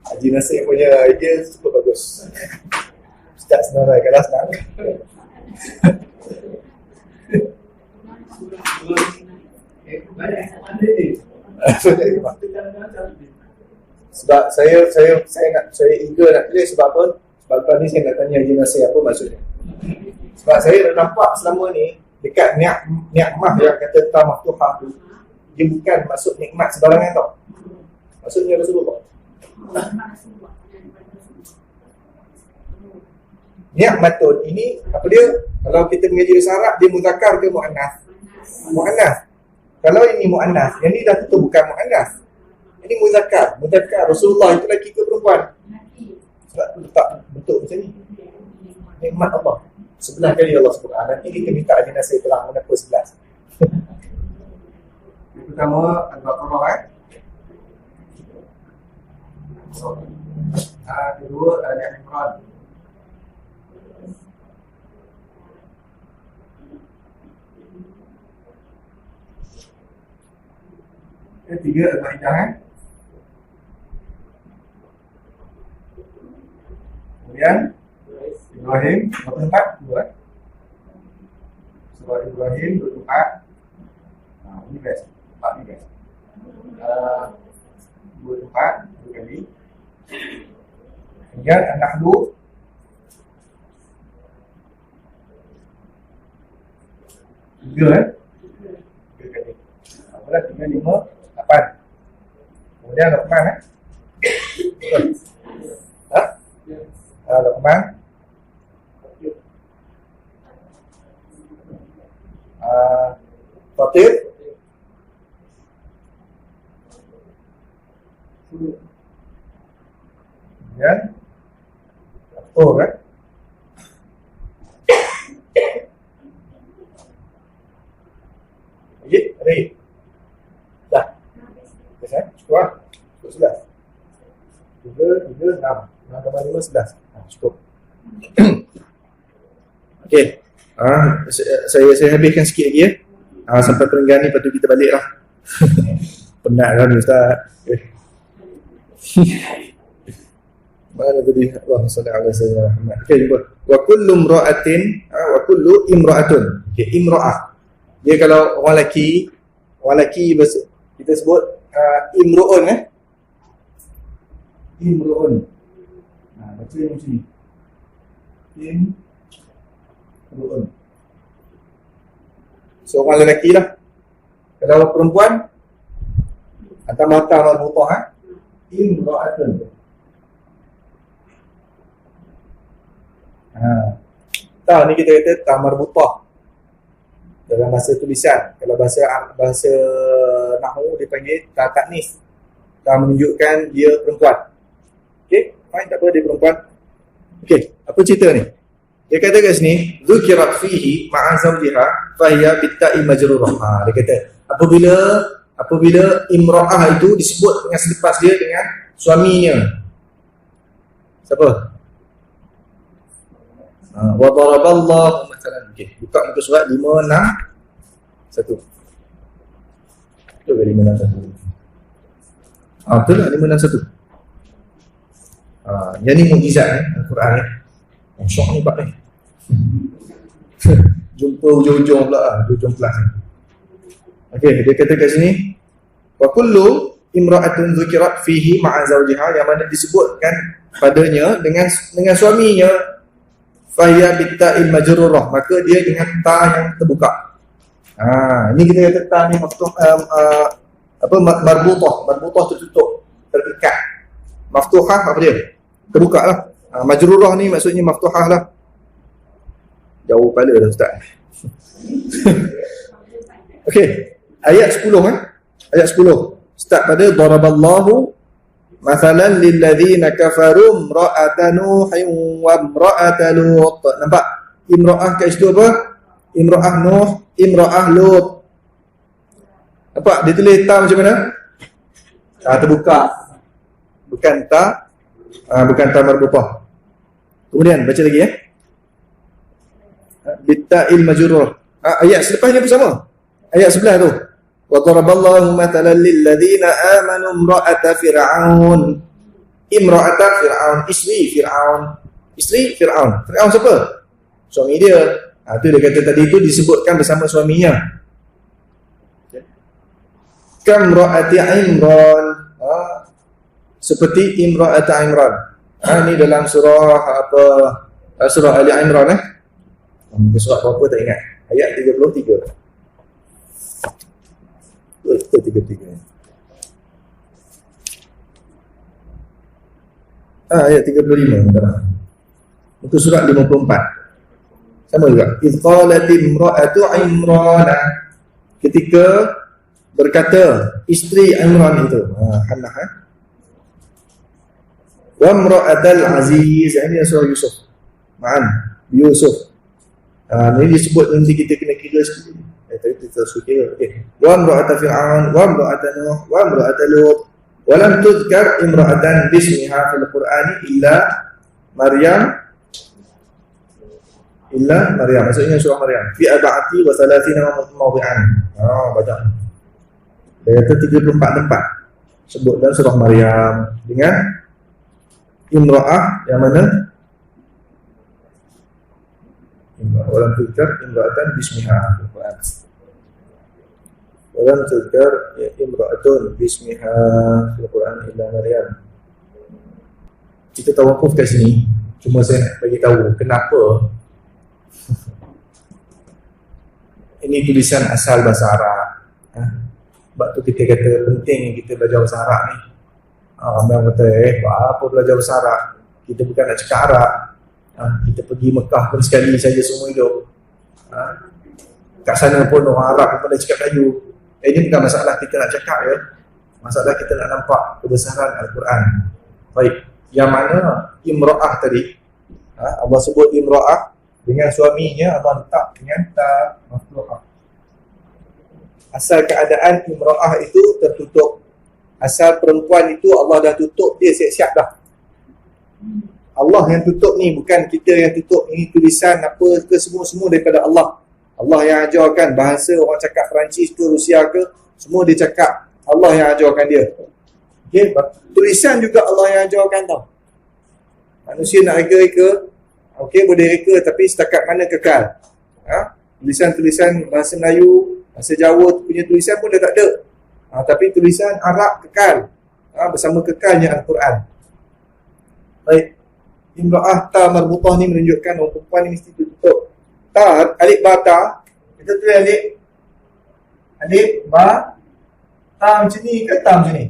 Speaker 1: Haji Nasir punya idea cukup bagus. Ustaz senarai kelas nak. Sebab saya eager nak tulis. Sebab apa? Sebab lepas ni saya nak tanya Haji Nasir apa maksudnya. Sebab saya dah nampak selama ni dekat ni'mah yang kata ta maftuhah tu, dia bukan maksud nikmat sebarangan tau. Maksudnya Rasulullah. Ni'matun ini apa dia? Kalau kita mengaji bahasa Arab, dia muzakkar ke muannas? Muannas. Kalau ini muannas, yang ni dah tentu bukan muannas. Ini muzakkar. Muzakkar Rasulullah itu lelaki ke perempuan? Sebab tu letak bentuk macam ni. Nikmat Allah. 11 kali Allah sebut. Nanti kita minta Haji Nasir terang kenapa 11. Yang pertama Al-Baqarah kedua Ali Imran. Ketiga Al-Maidah. Kemudian Ibrahim, berapa tempat? 2. Surah Ibrahim 2 tempat. Ini best. Tempat ni best. 2 tempat, 2 kali. Kemudian An-Nahlu 3 kali. Berapa? 3, 5, 8. Kemudian Luqman Luqman Fatir kemudian Tur Ri. Dah. Okey, cukup. Cukup 11. 3, 6. 6,5, 11. Cukup. Okey. Saya habiskan sikit lagi ya. Sampai perenggan ni, lepas tu kita balik lah. Penat kan Ustaz. Mana tadi? Allahumma salli ala sayyidina Muhammad. Okey, jumpa. Wa kullu imra'atin, wa kullu imra'atun. Okey, imra'ah. Dia kalau orang lelaki kita sebut imru'un imru'un. Baca yang macam ni. Imru'un. Seorang lelaki lah. Kalau perempuan atau mata marbutah imra'atun. Tahu ni kita kata ta marbutah dalam bahasa tulisan. Kalau bahasa nahwu dia panggil ta taknis. Ta menunjukkan dia perempuan. Okey, fine, tak apa, dia perempuan. Okey, apa cerita ni? Dia kata kat sini, dzukirat fihi ma'a zawjiha fa hiya bitta'i majrurah. Dia kata apabila imra'ah itu disebut dengan selepas dia dengan suaminya. Siapa? Wa daraballahu masalan. Okey, buka muka surat 561. Betul ke 561? Betul lah 561. Yang ni mukjizat Al-Quran ni. Syok ni Pak ni. Jumpa ujung-ujung pula ujung kelas ni. Okey, dia kata kat sini wa kullu imra'atun dzukirat fihi ma'a zawjiha, yang mana disebutkan padanya dengan suaminya, fahiya bitta'il majrurah, maka dia dengan ta yang terbuka. Ini kita kata ta ni maftuh marbutah tertutup, terikat. Maftuhah apa dia? Terbuka lah. Majrurah ni maksudnya maftuhah lah. Jauh kepala dah Ustaz. Okey, ayat 10 ayat 10 start pada daraballahu mathalan lil ladzina kafaru imra'ata nuhin wa imra'ata lut. Nampak? Imra'ah kat situ apa? Imra'ah Nuh, imra'ah Lut. Nampak? Dia tulis ta macam mana? Terbuka. Bukan ta marbutah. Kemudian baca lagi bitta'il majrurah. Ayat selepasnya pun sama. Ayat sebelah tu. Wa daraballahu mathalan lil ladzina amanu imra'ata fir'aun. Imra'ata fir'aun, isteri Fir'aun. Isteri Fir'aun. Fir'aun siapa? Suami dia. Tu dia kata tadi tu disebutkan bersama suaminya. Kamra'ati Imran. Seperti Imra'ata Imran. Ini dalam surah surah Ali Imran surah apa tak ingat. Ayat 33. Betul 33. Ayat 35 sekarang. Itu surat 54. Sama juga. Iz qalat imra'atu Imran. Ketika berkata isteri Imran itu, Hannah. Wa imra'atal aziz, ini surah Yusuf. Yusuf. Ini disebut nanti kita kena kira sekali. Tadi kita kira. Wa imra'ata fir'aun, wa imra'ata Nuh, wa imra'ata Lut. Wa lam tudhkar imra'atan bismiha fil Qur'ani illa Maryam. Maksudnya surah Maryam. Fi ab'ati wa salatina mawdi'an. Banyak. Dia kata 34 tempat sebut dalam surah Maryam dengan imra'ah yang mana walam tudkar imra'atan bismiha fil Quran. Walam tudkar imra'atun bismiha fil Quran illa Maryam. Kita tawakuf kat sini. Cuma saya nak bagi tahu kenapa ini tulisan asal bahasa Arab. Sebab tu kita kata penting kita belajar bahasa Arab ni. Ramai orang kata, apa belajar bahasa Arab? Kita bukan nak cakap Arab. Kita pergi Mekah pun sekali saja semua hidup. Kat sana pun orang Arab pun pada cakap Melayu. Ini bukan masalah kita nak cakap ya. Masalah kita nak nampak kebesaran Al-Quran. Baik, yang mana imra'ah tadi, Allah sebut imra'ah dengan suaminya, Allah letak dengan ta maftuhah. Asal keadaan imra'ah itu tertutup. Asal perempuan itu Allah dah tutup dia siap-siap dah. Allah yang tutup ni, bukan kita yang tutup. Ini tulisan apa ke semua daripada Allah. Allah yang ajarkan. Bahasa orang cakap Perancis ke Rusia ke, semua dia cakap. Allah yang ajarkan dia. Okay? Tulisan juga Allah yang ajarkan tau. Manusia nak reka-reka, okey boleh reka, tapi setakat mana kekal. Tulisan-tulisan bahasa Melayu Bahasa Jawa punya tulisan pun dah tak ada. Tapi tulisan Arab kekal. Bersama kekalnya Al-Quran. Baik. Imra'ah ta marbutah ni menunjukkan orang perempuan ni mesti tutup. Ta, alif ba ta. Kita tulis alif ba ta macam ni ke ta macam ni?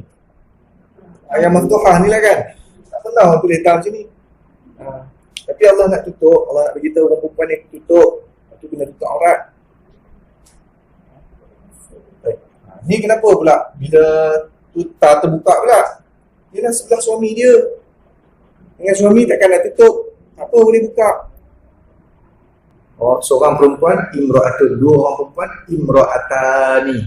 Speaker 1: Yang maftuhah ni lah kan. Tak pernah orang tulis ta macam ni. Tapi Allah nak tutup, Allah nak beritahu orang perempuan ni tutup. Lepas tu kena tutup aurat. Ni kenapa pula bila ta terbuka pula? Dia dah sebelah suami dia. Dengan suami takkan nak tutup. Apa boleh buka? Seorang perempuan, imra'atun. Dua orang perempuan, imra'atani.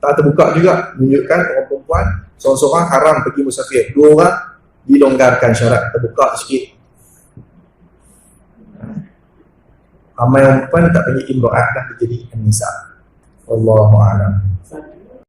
Speaker 1: Tak terbuka juga. Menunjukkan orang perempuan, seorang-seorang haram pergi musafir. Dua orang dilonggarkan syarat. Terbuka sikit. Ramai orang perempuan tak panggil imra'at dah jadi an-nisa. Wallahu'alam.